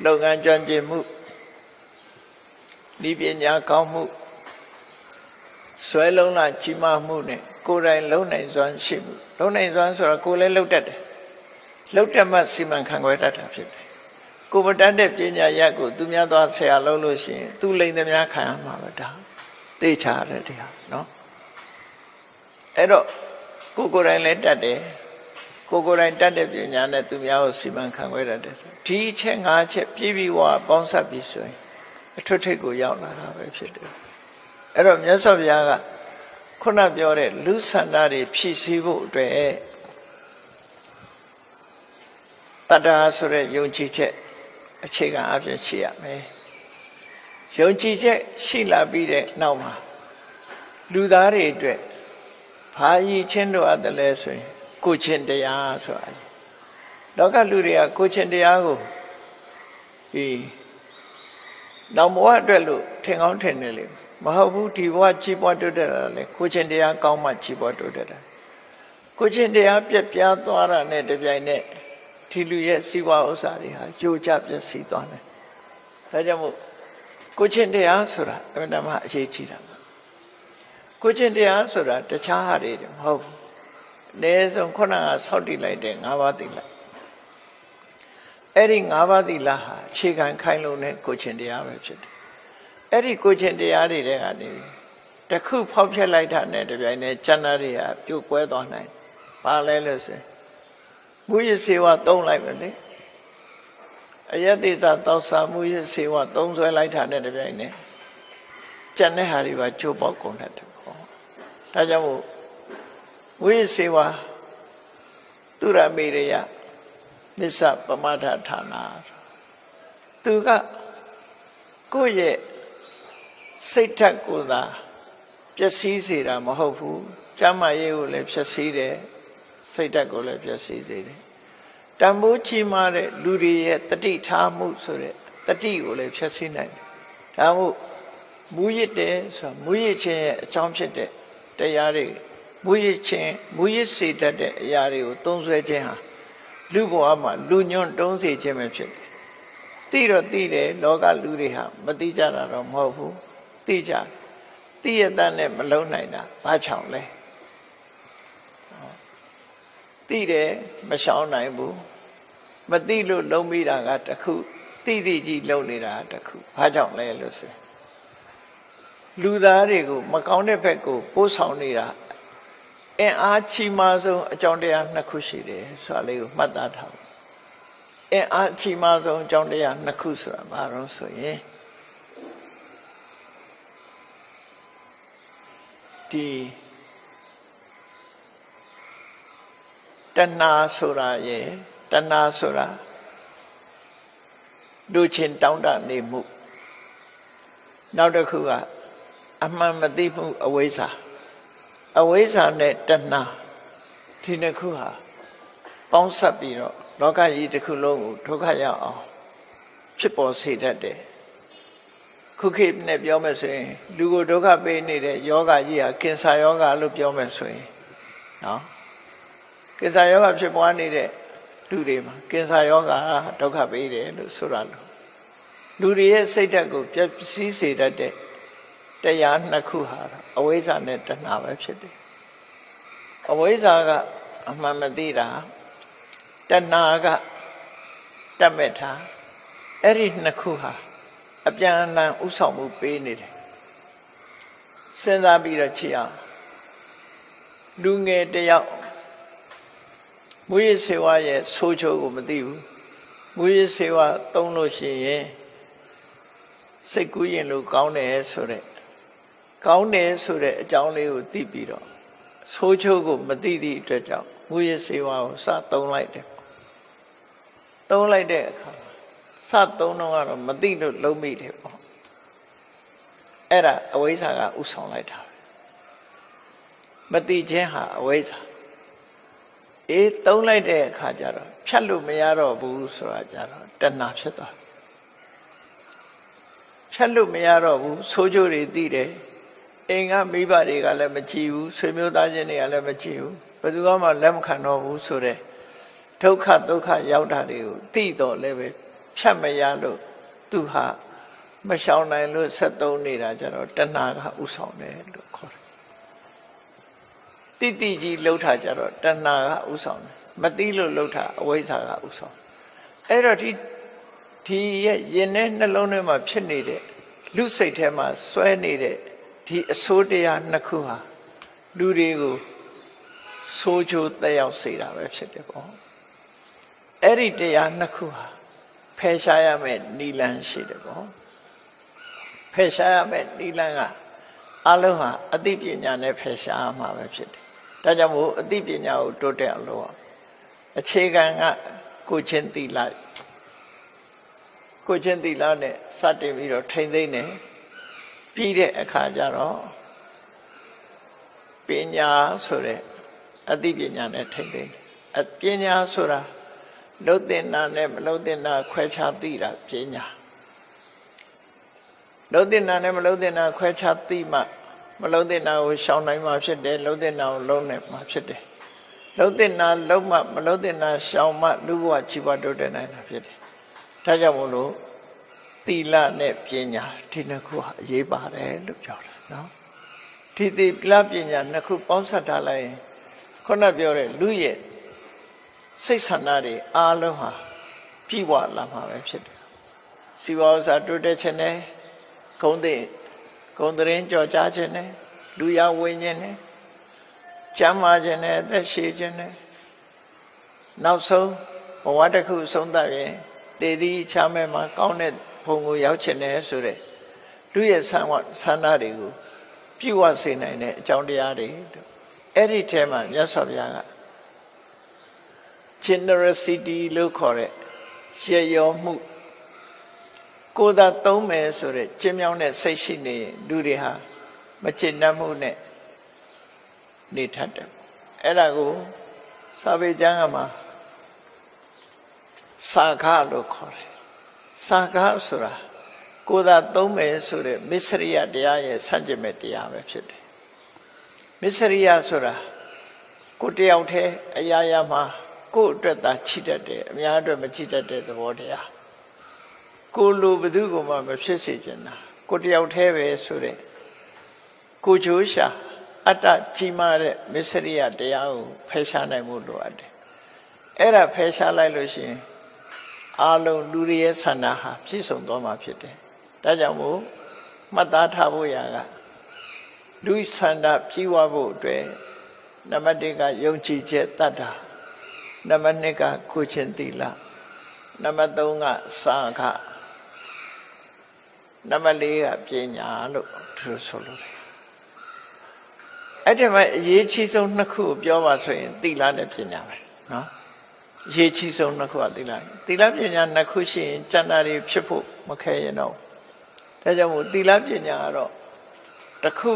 လုပ်ငန်းကြံ့ကြံ့မှုဤပညာကောင်းမှုဆွဲလုံးလာကြီးမားမှုနဲ့ကိုယ်တိုင်လုံနိုင်စွမ်းရှိမှုလုံနိုင်စွမ်းဆိုတာကိုယ်လည်းလုံတတ်တယ်လုံတတ်မှစီမံခန့်ခွဲတတ်တာဖြစ်တယ်ကိုယ်မတတ်တဲ့ပညာရပ်ကိုသူများသွားဆရာလုပ်လို့ရှိရင်သူလိမ့်သမျှခံရမှာပဲဒါသိချရတယ်တရားနော်အဲ့တော့ကိုယ်တိုင်လည်းတတ်တယ်ကိုယ်တိုင်တတ်တဲ့ပညာနဲ့သူများကိုစီမံခန့်ခွဲတတ်တယ်ဆိုဒီအချက်5ချက်ပြည့်ပြီးဝပေါင်းစပ်ပြီးဆိုရင်အထွတ်ထိပ်ကိုရောက်လာတာပဲဖြစ်တယ်အဲ့တော့မြတ်စွာဘုရားကခုနပြောတဲ့လူဆန္ဒတွေဖြည့်ဆည်းဖို့အတွက်တတ္တာဆိုတဲ့ယုံကြည်ချက်အခြေခံအဖြစ်ရှိရမယ်ယုံကြည်ချက်ရှိလာပြီးတဲ့နောက်မှာလူသားတွေအတွက်ဘာရည်ချင်းတို့အပ်တယ်လဲဆိုရင်ကိုချင်းတရားဆိုတာလောကလူတွေကကိုချင်းတရားကိုဒီနောက်ဘဝအတွက်လို့ထင်ကောင်းထင်နေလေမဟုတ်ဘူးဒီဘဝကြီးပွားတိုးတက်တာလေကိုချင်းတရားကောင်းမှကြီးပွားတိုးတက်တာကိုချင်းတရားပြက်ပြားသွားတာနဲ့တပြိုင်နက်ဒီလူရဲ့စီးပွားဥစ္စာတွေဟာကြိုးကြပျက်စီးသွားတယ်ဒါကြောင့်မို့ကိုချင်းတရားဆိုတာအမှန်တမ်းအရေးကြီးတာကိုချင်းတရားဆိုတာတခြားဟာတွေမဟုတ်ဘူးအနည်းဆုံးခုနကဆောက်တည်လိုက်တဲ့5 ပါးသီလအဲ့ဒီ5 ပါးသီလဟာအခြေခံခိုင်လုံတဲ့ကိုချင်းတရားပဲဖြစ်တယ်အဲ့ဒီကိုချင်းတရားတွေတဲ့ကနေတခုဖောက်ဖျက်လိုက်တာနဲ့တပြိုင်နက်ကျန်တာတွေဟာပြိုကွဲသွားနိုင်ဘာလဲလို့ဆိုမူရစေဝသုံးလိုက်ပဲလေအယတိသသောစာမူရစေဝသုံးဆွဲလိုက်တာနဲ့တပြိုင်နက်ကျန်တဲ့ဟာတွေပါကျိုးပေါက်ကုန်တယ်ပေါ့ဒါကြောင့်မို့မူရစေဝသူရမေရယမစ္ဆပမထဌာနာသူကကိုယ့်ရဲ့စိတ်ဓာတ်ကိုသာပျက်စီးစေတာမဟုတ်ဘူးကျမ်းမာရေးကိုလည်းပျက်စီးတယ်စိတ်ဓာတ်ကိုလည်းပျက်စီးစေတယ်တန်ဖိုးကြီးမားတဲ့လူတွေရဲ့တတိထားမှုဆိုတဲ့တတိကိုလည်းပျက်စီးနိုင်တယ်ဒါမို့မူရစ်တယ်ဆိုမူရစ်ခြင်းရဲ့အကြောင်းဖြစ်တဲ့တရားတွေမူရစ်ခြင်းမူရစ်စေတတ်တဲ့အရာတွေကိုသုံးစွဲခြင်းဟာလူဘဝမှာလူညွန့်တုံးစေခြင်းပဲဖြစ်တယ်သိတော့သိတယ်လောကလူတွေဟာမသိကြတာတော့မဟုတ်ဘူးသိကြသိရတဲ့နဲ့မလုံနိုင်တာဘာကြောင့်လဲသိတယ်မရှောင်နိုင်ဘူးမသိလို့လုံးမိတာကတခုသိသိကြီးလုံနေတာတခုဘာကြောင့်လဲလို့ဆိုလူသားတွေကိုမကောင်းတဲ့ဘက်ကိုပို့ဆောင်နေတာအင်အားချီးမားဆုံးအကြောင်းတရား2 ခုရှိတယ်ဆိုတာလေးကိုမှတ်သားထားအင်အားချီးမားဆုံးအကြောင်းတရား2 ခုဆိုတာဘာလို့ဆိုရင်ဒီတဏှာဆိုတာရဲ့တဏှာဆိုတာလူချင်းတောင်းတနေမှုနောက်တစ်ခုကအမှန်မသိမှုအဝိဇ္ဇာနဲ့တဏှာဒီနှစ်ခုဟာပေါင်းစပ်ပြီးတော့လောကကြီးတစ်ခုလုံးကိုဒုက္ခရောက်အောင်ဖြစ်ပေါ်စေတတ်တယ်ခုခေတ်နဲ့ပြောမယ်ဆိုရင်လူကိုဒုက္ခပေးနေတဲ့ယောဂကြီးဟာကင်ဆာယောဂလို့ပြောမယ်ဆိုရင်နော်ကင်ဆာယောဂဖြစ်ပွားနေတဲ့လူတွေမှာကင်ဆာယောဂဒုက္ခပေးတယ်လို့ဆိုတာလူတွေရဲ့စိတ်ဓာတ်ကိုပျက်စီးစေတတ်တဲ့တရား2 ခုဟာအဝိဇ္ဇာနဲ့တဏှာပဲဖြစ်တယ်အဝိဇ္ဇာကအမှန်မသိတာတဏှာကတတ်မဲ့တာအဲ့ဒီ2 ခုဟာအပြန်အလှန်ဥဆောင်မှုပေးနေတယ်စဉ်းစားပြီးတော့ကြည့်အောင်လူငယ်တယောက်မူရစေဝရဲ့ဆိုးချိုးကိုမသိဘူးမူရစေဝသုံးလို့ရှိရင်စိတ်ကူးရင်လို့ကောင်းတယ်ဆိုတဲ့ ကောင်းတယ်ဆိုတဲ့အကြောင်းလေးကိုသိပြီးတော့ဆိုးချိုးကိုမသိသည့်အတွက်ကြောင့်မူရစေဝါကိုစသုံးလိုက်တယ်သုံးလိုက်တဲ့အခါစသုံးတော့ကတော့မသိလို့လုံးမိတယ်ပေါ့အဲ့ဒါအဝိဇ္ဇာကဥဆောင်လိုက်တာမသိခြင်းဟာအဝိဇ္ဇာသုံးလိုက်တဲ့အခါကျတော့ဖြတ်လို့မရတော့ဘူးဆိုတာကြတော့တဏှာဖြစ်သွားဖြတ်လို့မရတော့ဘူးဆိုးကျိုးတွေသိတယ်အိမ်ကမိဘတွေကလည်းမကြည့်ဘူးဆွေမျိုးသားချင်းတွေကလည်းမကြည့်ဘူးဘယ်သူမှလက်မခံတော့ဘူးဆိုတဲ့ဒုက္ခဒုက္ခရောက်တာတွေကိုသိတော့လည်းပဲဖြတ်မရလို့သူဟာမရှောင်နိုင်လို့ဆက်သုံးနေတာကြတော့တဏှာကဥဆောင်တယ်လို့ခေါ်တယ်တိကြီးလှုပ်တာကြတော့တဏှာကဥဆောင်တယ်မသိလို့လှုပ်တာအဝိဇ္ဇာကဥဆောင်အဲ့တော့ဒီရဲ့ရင်ထဲနှလုံးထဲမှာဖြစ်နေတဲ့လူစိတ်ထဲမှာစွဲနေတဲ့ဒီအဆိုးတရားနှစ်ခုဟာလူတွေကိုဆိုးချိုးတက်ရောက်စေတာပဲဖြစ်တယ်ပေါ့အဲ့ဒီတရားနှစ်ခုဟာဖယ်ရှားရမယ့်နိလန်းရှိတယ်ပေါ့ဖယ်ရှားရမယ့်နိလန်းကအလုံးဟာအသိပညာနဲ့ဖယ်ရှားမှာပဲဖြစ်တယ်ဒါကြောင့်မို့အသိပညာကိုတိုးတက်အောင်လုပ်အောင်အခြေခံကကိုချင်းသီလကိုချင်းသီလနဲ့စတင်ပြီးတော့ထိမ့်သိမ့်နေပြီးတဲ့အခါကျတော့ပညာဆိုတဲ့အသိပညာနဲ့ထိမ့်သိမ့်အပညာဆိုတာလုံးတင်တာနဲ့မလုံးတင်တာခွဲခြားသိတာပညာလုံးတင်တာနဲ့မလုံးတင်တာခွဲခြားသိမှမလုံးတင်တာကိုရှောင်နိုင်မှဖြစ်တယ်လုံးတင်တာကိုလုံးနိုင်မှဖြစ်တယ်လုံးတင်တာလုံးမှမလုံးတင်တာရှောင်မှလူဘဝជីវတိုးတက်နိုင်တာဖြစ်တယ်ဒါကြောင့်မို့လို့သီလနဲ့ပညာဒီနှစ်ခုဟာအရေးပါတယ်လို့ပြောတာနော်ဒီသီလပညာနှစ်ခုပေါင်းစပ်ထားလိုက်ရင်ခုနပြောတဲ့လူရဲ့စိတ်ဆန္ဒတွေအားလုံးဟာပြည့်ဝလာမှာပဲဖြစ်တယ်စီဝါဥစ္စာတိုးတက်ခြင်းနဲ့ဂုဏ်သရင်ကြော်ကြားခြင်းနဲ့လူရဝိညာဉ်နဲ့ကျမ်းမာခြင်းနဲ့အသက်ရှည်ခြင်းနဲ့နောက်ဆုံးဘဝတစ်ခုဆုံးသက်ရင်တည်သည့်ချမ်းမဲ့မှာကောင်းတဲ့ဘုံကိုရောက်ခြင်းနဲ့ဆိုတဲ့လူရဲ့ဆန္ဒတွေကိုပြည့်ဝစေနိုင်တဲ့အကြောင်းတရားတွေအဲ့ဒီထဲမှာမြတ်စွာဘုရားက generosity လို့ခေါ်တဲ့ရရောမှုကိုယ်သာသုံးမယ်ဆိုတဲ့ကျင့်မြောင်းတဲ့စိတ်ရှိနေလူတွေဟာမကျင့်တတ်မှုနဲ့နေထတ်တယ်အဲ့ဒါကိုစာပေကျမ်းကမှာစာခလို့ခေါ်တယ်စာခဆိုတာကိုယ်သာသုံးမယ်ဆိုတဲ့မစ္စရိယတရားရဲ့ဆန့်ကျင်မဲ့တရားပဲဖြစ်တယ်မစ္စရိယဆိုတာကိုယ်တယောက်တည်းအရာရာမှာကိုယ်အတွက်သာချစ်တတ်တယ်အများအတွက်မချစ်တတ်တဲ့သဘောတရားကိုလိုဘယ်သူမှမဖြစ်စေချင်တာကိုတယောက်တည်းပဲဆိုတဲ့ကိုချိုးရှာအတ္တကြီးမားတဲ့မစ္စရိယတရားကိုဖယ်ရှားနိုင်မှုလိုအပ်တယ်အဲ့ဒါဖယ်ရှားလိုက်လို့ရှိရင်အာလုံးလူတွေရဲ့ဆန္ဒဟာပြည့်စုံသွားမှာဖြစ်တယ်ဒါကြောင့်မို့မှတ်သားထားဖို့ရာကလူဆန္ဒပြည့်ဝဖို့အတွက်နံပါတ်1ကယုံကြည်ချက်တတ်တာနံပါတ်2ကကိုချင်းသီလနံပါတ်3ကစာခနံပါတ်4ကပညာလို့သူဆိုလို့တယ်အဲ့ဒီမှာအရေးကြီးဆုံးနှစ်ခုကိုပြောပါဆိုရင်သီလနဲ့ပညာပဲနော်အရေးကြီးဆုံးနှစ်ခုကသီလပညာနှစ်ခုရှိရင်ကျန်တာတွေဖြစ်ဖို့မခဲရင်တော့ဒါကြောင့်မို့သီလပညာကတော့တစ်ခု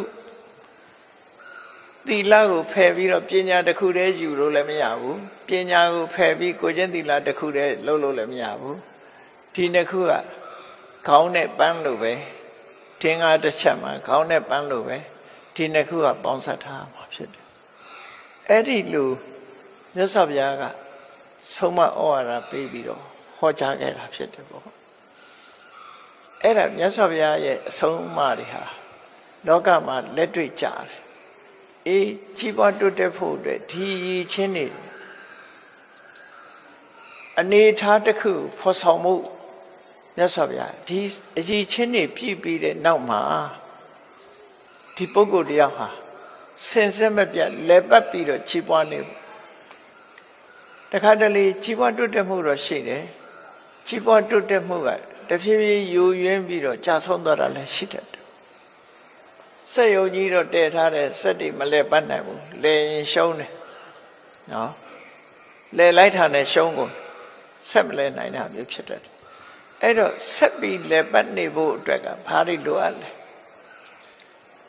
သီလကိုဖယ်ပြီးတော့ပညာတစ်ခုတည်းယူလို့လည်းမရဘူးပညာကိုဖယ်ပြီးကိုကျင့်သီလတစ်ခုတည်းလုပ်လို့လည်းမရဘူးဒီနှစ်ခုကခေါင်းနဲ့ပန်းလို့ပဲထင်္ဂါတစ်ချက်မှာခေါင်းနဲ့ပန်းလို့ပဲဒီနှစ်ခုကပေါင်းစပ်ထားမှာဖြစ်တယ်အဲ့ဒီလိုမြတ်စွာဘုရားကဆုံးမဩဝါဒပေးပြီးတော့ဟောကြားခဲ့တာဖြစ်တယ်ပေါ့အဲ့ဒါမြတ်စွာဘုရားရဲ့အဆုံးအမတွေဟာလောကမှာလက်တွေ့ကြတယ်ကြီးပွားတိုးတက်ဖို့အတွက်ဒီရည်ချင်းနေအနေထားတစ်ခုဖော်ဆောင်မှုမြတ်စွာဘုရားဒီအရည်ချင်းနေပြည့်ပြီးတဲ့နောက်မှာဒီပုဂ္ဂိုလ်တရားဟာစင်စစ်မပြတ်လဲပတ်ပြီးတော့ကြီးပွားနေတခါတလေကြီးပွားတိုးတက်မှုတော့ရှိတယ်ကြီးပွားတိုးတက်မှုကတဖြည်းဖြည်းယိုယွင်းပြီးတော့ကြာဆုံးသွားတာလည်းရှိတတ်တယ် စက်ယုံကြီးတော့တည်ထားတဲ့စက်တွေမလဲပတ်နိုင်ဘူးလဲရင်ရှုံးတယ်နော်လဲလိုက်တာနဲ့ရှုံးကုန်ဆက်မလဲနိုင်တာမျိုးဖြစ်တတ်တယ်အဲ့တော့ဆက်ပြီးလဲပတ်နေဖို့အတွက်ကဘာတွေလိုအပ်လဲ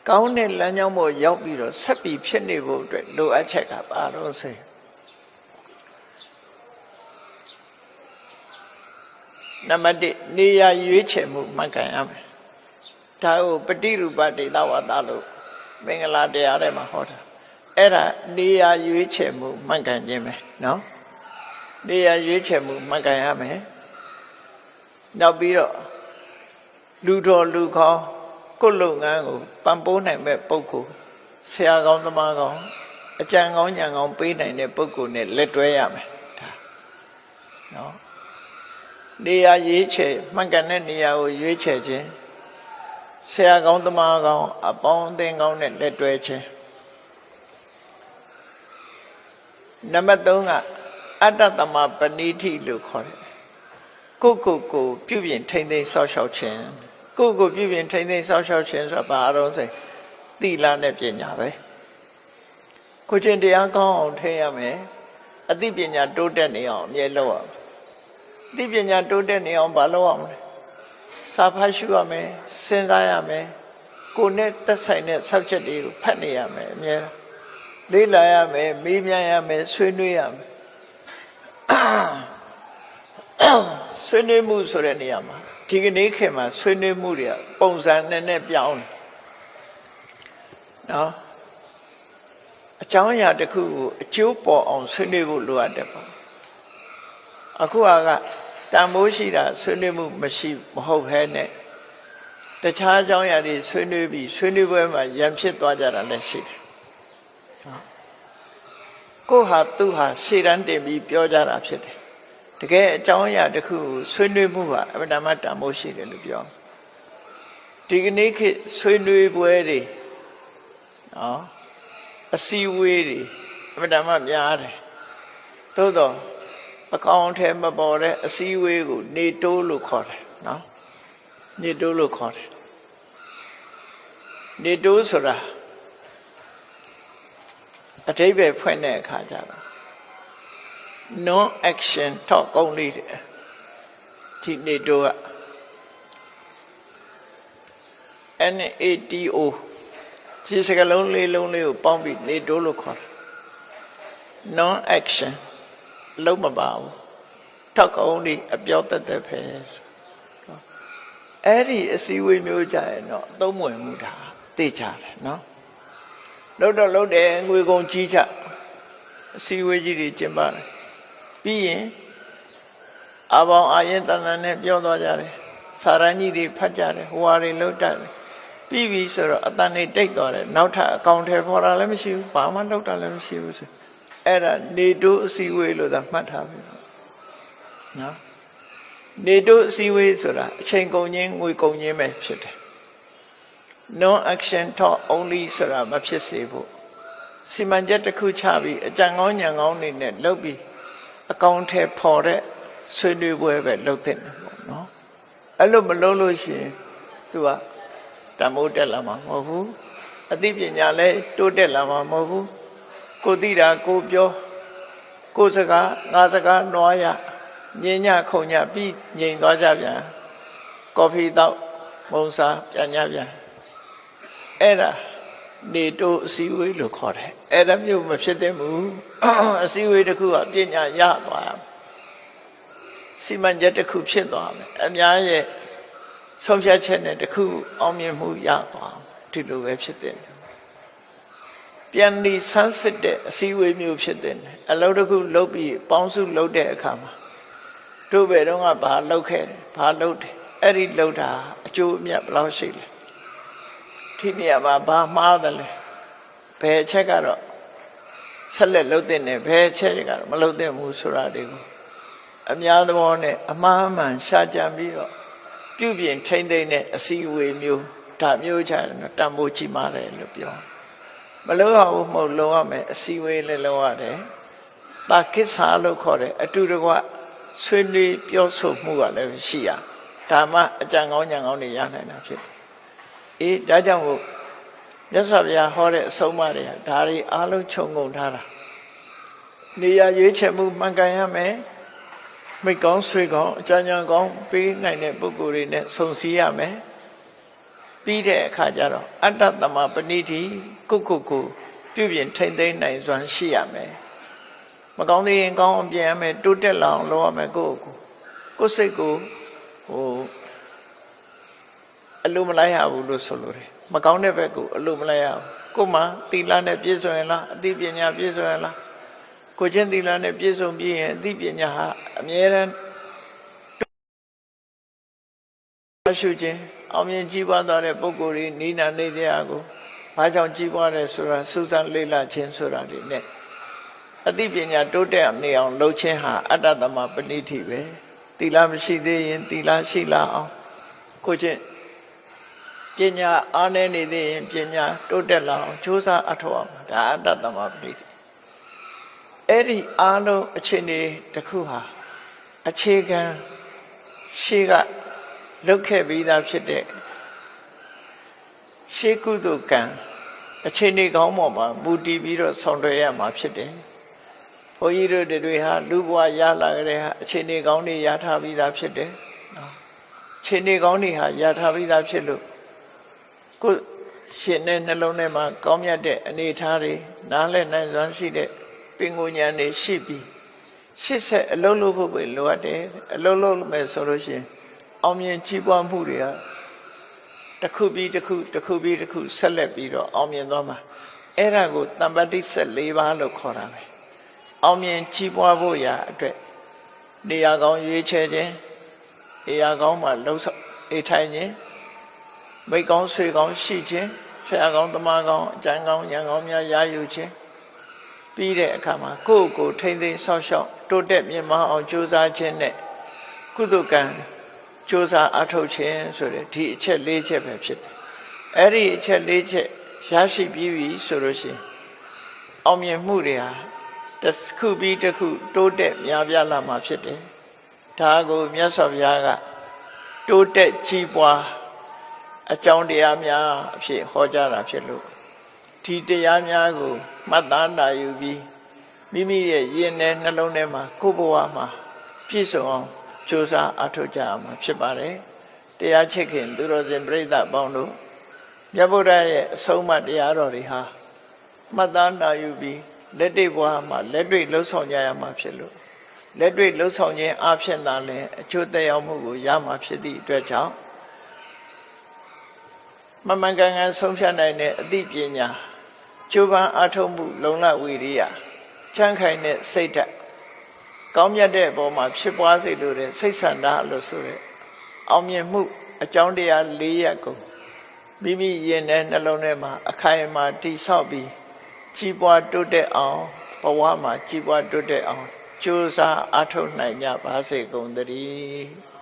ကောင်းတဲ့လမ်းကြောင်းပေါ်ရောက်ပြီးတော့ဆက်ပြီးဖြစ်နေဖို့အတွက်လိုအပ်ချက်ကဘာလို့ဆိုနံပါတ်1နေရာရွေးချယ်မှုမှန်ကန်ရမယ်ဒါကိုပฏิရူပဒေသဝါဒလို့မင်္ဂလာတရားထဲမှာဟောတာအဲ့ဒါနေရာရွေးချယ်မှုမှန်ကန်ခြင်းပဲနော်နေရာရွေးချယ်မှုမှန်ကန်ရမယ်နောက်ပြီးတော့လူတော်လူကောင်းကိုယ်လုပ်ငန်းကိုပံ့ပိုးနိုင်မဲ့ပုဂ္ဂိုလ်ဆရာကောင်းသမားကောင်းအကြံကောင်းဉာဏ်ကောင်းပေးနိုင်တဲ့ပုဂ္ဂိုလ်နဲ့လက်တွဲရမယ်ဒါနော်နေရာရွေးချယ်မှန်ကန်တဲ့နေရာကိုရွေးချယ်ခြင်းဆရာကောင်းသမားကောင်းအပေါင်းအသင်းကောင်းနဲ့လက်တွဲခြင်းနံပါတ်3ကအတ္တသမပဏိတိလို့ခေါ်တယ်ကိုပြုပြင်ထိမ့်သိမ်းဆောက်ရှောက်ခြင်းကိုပြုပြင်ထိမ့်သိမ်းဆောက်ရှောက်ခြင်းဆိုတာဘာအောင်ဆိုသီလနဲ့ပညာပဲကိုချင်းတရားကောင်းအောင်ထိရမယ်အသိပညာတိုးတက်နေအောင်အမြဲလုပ်ရမယ်အသိပညာတိုးတက်နေအောင်ဘာလုပ်ရမလဲစာဖတ်ရှုရမယ်စဉ်းစားရမယ်ကိုယ်နဲ့သက်ဆိုင်တဲ့ subject တွေကိုဖတ်နေရမယ်အမြဲလေ့လာရမယ်မေးမြန်းရမယ်ဆွေးနွေးရမယ်ဆွေးနွေးမှုဆိုတဲ့နေရာမှာဒီကနေ့ခေတ်မှာဆွေးနွေးမှုတွေကပုံစံနဲ့ပြောင်းတယ်နော်အကြောင်းအရာတစ်ခုကိုအကျိုးပေါ်အောင်ဆွေးနွေးဖို့လိုအပ်တယ်ပေါ့အခုကတန်ဖိုးရှိတာဆွေးနွေးမှုမရှိမဟုတ်ဘဲနဲ့တခြားအကြောင်းအရာတွေဆွေးနွေးပြီးဆွေးနွေးပွဲမှာရန်ဖြစ်သွားကြတာလည်းရှိတယ်ကိုဟာသူဟာရှေ့တန်းတင်ပြီးပြောကြတာဖြစ်တယ်တကယ်အကြောင်းအရာတစ်ခုကိုဆွေးနွေးမှုဟာအမှန်တမ်းတန်ဖိုးရှိတယ်လို့ပြောဒီကနေ့ခေတ်ဆွေးနွေးပွဲတွေနော်အစည်းအဝေးတွေအမှန်တမ်းများတယ်သို့တော့အကောင်ထဲမပေါ်တဲ့အစည်းအဝေးကိုနေတိုးလို့ခေါ်တယ်နော်နေတိုးလို့ခေါ်တယ်နေတိုးဆိုတာအဓိပ္ပာယ်ဖွင့်တဲ့အခါကျတော့ non action talk ကောင်းလေးတယ်ဒီနေတိုးက NATO ဒီစကားလုံးလေးလုံးလေးကိုပေါင်းပြီးနေတိုးလို့ခေါ်တယ် non action လုံးမပါဘူးထောက်ကောင်းလေးအပြောတတ်ပဲအဲ့ဒီအစည်းအဝေးမျိုးကြရင်တော့သုံးဝင်မှုတာသိကြတယ်နော်လုံးတော့လုံးတယ်ငွေကုန်ကြီးချအစည်းအဝေးကြီးတွေကျင်းပတယ်ပြီးရင်အပေါင်းအာရင်တန်တန်နဲ့ပြောသွားကြတယ်စာရန်ကြီးတွေဖတ်ကြတယ်ဟိုဟာတွေလုံးတတ်တယ်ပြီးပြီဆိုတော့အတန်တွေတိတ်သွားတယ်နောက်ထပ်အကောင့်ထဲပေါ်တာလည်းမရှိဘူးဘာမှလောက်တာလည်းမရှိဘူးဆိုအဲ့ဒါနေတိုးအစည်းအဝေးလို့သာမှတ်ထားပြီနော်နေတိုးအစည်းအဝေးဆိုတာအချိန်ကုန်ခြင်းငွေကုန်ခြင်းပဲဖြစ်တယ် non action talk only ဆိုတာမဖြစ်စေဖို့စီမံချက်တစ်ခုချပြီးအကြံကောင်းဉာဏ်ကောင်းတွေနဲ့လုပ်ပြီးအကောင့်ထဲပေါ်တဲ့ဆွေးနွေးပွဲပဲလုပ်တဲ့ပေါ့နော်အဲ့လိုမလုပ်လို့ရှိရင်သူကတမိုးတက်လာမှာမဟုတ်ဘူးအသိပညာလည်းတိုးတက်လာမှာမဟုတ်ဘူးကိုသိတာကိုပြောကိုစကားငါစကားနွားရညင်ညခုံညပြီးငြိမ်သွားကြပြန်ကော်ဖီတောက်မုံစားပြန်ညပြန်အဲ့ဒါနေတိုးအစည်းအဝေးလို့ခေါ်တယ်အဲ့ဒါမျိုးမဖြစ်သင့်ဘူးအစည်းအဝေးတစ်ခုကပညာရသွားရမယ်စီမံချက်တစ်ခုဖြစ်သွားမယ်အများရဲ့ဆုံးဖြတ်ချက်နဲ့တစ်ခုအောင်မြင်မှုရသွားဒီလိုပဲဖြစ်တဲ့ပြန်ဒီဆန်းစစ်တဲ့အစည်းအဝေးမျိုးဖြစ်တဲ့အလုပ်တစ်ခုလုပ်ပြီးပေါင်းစုလုပ်တဲ့အခါမှာတို့ဘယ်တော့ကဘာလုပ်ခဲ့တယ်ဘာလုပ်တယ်အဲ့ဒီလုပ်တာအကျိုးအမြတ်ဘယ်လောက်ရှိလဲဒီနေရာမှာဘာမှားတယ်လဲဘယ်အချက်ကတော့ဆက်လက်လုပ်တဲ့နဲ့ဘယ်အချက်ကတော့မလုပ်တဲ့ဘူးဆိုတာတွေကိုအများသဘောနဲ့အမှားမှန်ရှာကြံပြီးတော့ပြုပြင်ထိမ့်သိမ့်တဲ့အစည်းအဝေးမျိုးဒါမျိုးချတယ်နော်တန်ဖိုးကြီးမားတယ်လို့ပြောမလုပ်ရဘူးမဟုတ်လုပ်ရမယ်အစည်းအဝေးလည်းလုပ်ရတယ်တာကိစ္ဆာလို့ခေါ်တယ်အတူတကွဆွေးနွေးပြောဆိုမှုကလည်းရှိရဒါမှအကြံကောင်းဉာဏ်ကောင်းတွေရနိုင်တာဖြစ်တယ်ဒါကြောင့်မို့ မြတ်စွာဘုရားဟောတဲ့အဆုံးအမတွေကဒါတွေအားလုံးခြုံငုံထားတာနေရာရွေးချယ်မှုမှန်ကန်ရမယ်မိတ်ကောင်းဆွေကောင်းအကြံဉာဏ်ကောင်းပေးနိုင်တဲ့ပုဂ္ဂိုလ်တွေနဲ့ဆုံစည်းရမယ်ပြီးတဲ့အခါကျတော့အတ္တသမပဏိတိကိုပြုပြင်ထိမ့်သိမ်းနိုင်စွမ်းရှိရမယ်မကောင်းသေးရင်ကောင်းအောင်ပြင်ရမယ်တိုးတက်လာအောင်လုပ်ရမယ်ကိုစိတ်ကိုအလိုမလိုက်ရဘူးလို့ဆိုလိုတယ်မကောင်းတဲ့ဘက်ကိုအလိုမလိုက်ရဘူးကိုမှသီလနဲ့ပြည့်စုံရင်လားအသိပညာပြည့်စုံရင်လားကိုချင်းသီလနဲ့ပြည့်စုံပြီးရင်အသိပညာဟာအမြဲတမ်းရှုခြင်းအောင်မြင်ကြီးပွားသွားတဲ့ပုဂ္ဂိုလ်တွေနိနာနေတရားကိုဘာကြောင့်ကြီးပွားတယ်ဆိုတာစူးစမ်းလေ့လာခြင်းဆိုတာတွေနဲ့အသိပညာတိုးတက်နေအောင်လုပ်ခြင်းဟာအတ္တသမပဏိတိပဲသီလမရှိသေးရင်သီလရှိလာအောင်ကိုချင်းပညာအားနည်းနေသေးရင်ပညာတိုးတက်လာအောင်ကြိုးစားအထောက်အမှာဒါအတ္တသမပဏိတိအဲ့ဒီအားလုံးအခြေအနေတစ်ခုဟာအခြေခံရှိကလုတ်ခဲ့ပြီးသားဖြစ်တဲ့ရှေးကုသိုလ်ကံအခြေအနေကောင်းပေါ်မှာမူတည်ပြီးတော့ဆောင်ရွက်ရမှာဖြစ်တယ်။ဘုန်းကြီးတို့တွေဟာလူဘဝရလာကြတဲ့ဟာအခြေအနေကောင်းတွေရထားပြီးသားဖြစ်တယ်နော်။အခြေအနေကောင်းတွေဟာရထားပြီးသားဖြစ်လို့ကိုယ်ရှင်တဲ့နှလုံးထဲမှာကောင်းမြတ်တဲ့အနေအထားတွေနားလည်နိုင်စွမ်းရှိတဲ့ပင်ကိုဉာဏ်တွေရှိပြီးရှစ်ဆက်အလုံးလို့ဖို့ပဲလိုအပ်တယ်အလုံးလို့မယ်ဆိုလို့ရှိရင်အောင်မြင်ကြီးပွားမှုတွေကတစ်ခုပြီးတစ်ခုဆက်လက်ပြီးတော့အောင်မြင်သွားမှာအဲ့ဒါကိုတမ္ပတိ14ပါးလို့ခေါ်တာပဲအောင်မြင်ကြီးပွားဖို့ရာအတွက်နေရာကောင်းရွေးချယ်ခြင်းနေရာကောင်းမှာလှုပ်ဆောင်နေထိုင်ခြင်းမိတ်ကောင်းဆွေကောင်းရှိခြင်းဆရာကောင်းသမားကောင်းအကျဉ်းကောင်းဉာဏ်ကောင်းများရယူခြင်းပြီးတဲ့အခါမှာကိုယ့်ကိုထိမ့်သိမ်းဆောက်ရှောက်တိုးတက်မြင့်မားအောင်ကြိုးစားခြင်းနဲ့ကုသိုလ်ကံကြိုးစားအထောက်ခြင်းဆိုတဲ့ဒီအချက်၄ချက်ပဲဖြစ်တယ်။အဲ့ဒီအချက်၄ချက်ရရှိပြီးပြီဆိုလို့ရှိရင်အောင်မြင်မှုတွေဟာတစ်ခုပြီးတစ်ခုတိုးတက်များပြားလာမှာဖြစ်တယ်။ဒါကိုမြတ်စွာဘုရားကတိုးတက်ကြီးပွားအကြောင်းတရားများအဖြစ်ဟောကြားတာဖြစ်လို့ဒီတရားများကိုမှတ်သားနိုင်ယူပြီးမိမိရဲ့ယဉ်တဲ့နှလုံးထဲမှာကိုယ်ဘဝမှာပြည့်စုံအောင်ကြိုးစားအထောက်ကြရမှာဖြစ်ပါတယ်တရားချစ်ခင်သူတော်စင်ပြိဿပေါင်းတို့မြတ်ဗုဒ္ဓရဲ့အဆုံးအမတရားတော်တွေဟာမှတ်သားနိုင်ယူပြီးလက်တွေ့ဘဝမှာလက်တွေ့လှုပ်ဆောင်ကြရမှာဖြစ်လို့လက်တွေ့လှုပ်ဆောင်ခြင်းအဖြစ်သာလဲအကျိုးသက်ရောက်မှုကိုရမှာဖြစ်သည့်အတွက်ကြောင့်မမှန်ကန်ကန်ဆုံးဖြတ်နိုင်တဲ့အသိပညာကျိုးပန်းအထောက်မှုလုံလဝိရိယချမ်းခိုင်တဲ့စိတ်ဓာတ်ကောင်းမြတ်တဲ့အပေါ်မှာဖြစ်ပွားစေလို့တဲ့စိတ်ဆန္ဒလို့ဆိုတဲ့အောင်မြင်မှုအကြောင်းတရား၄ရပ်ကိုမိမိရင်ထဲနှလုံးထဲမှာအခိုင်အမာတည်ဆောက်ပြီးကြီးပွားတိုးတက်အောင်ဘဝမှာကြီးပွားတိုးတက်အောင်ကြိုးစားအထောက်နိုင်ကြပါစေကုန်သတည်း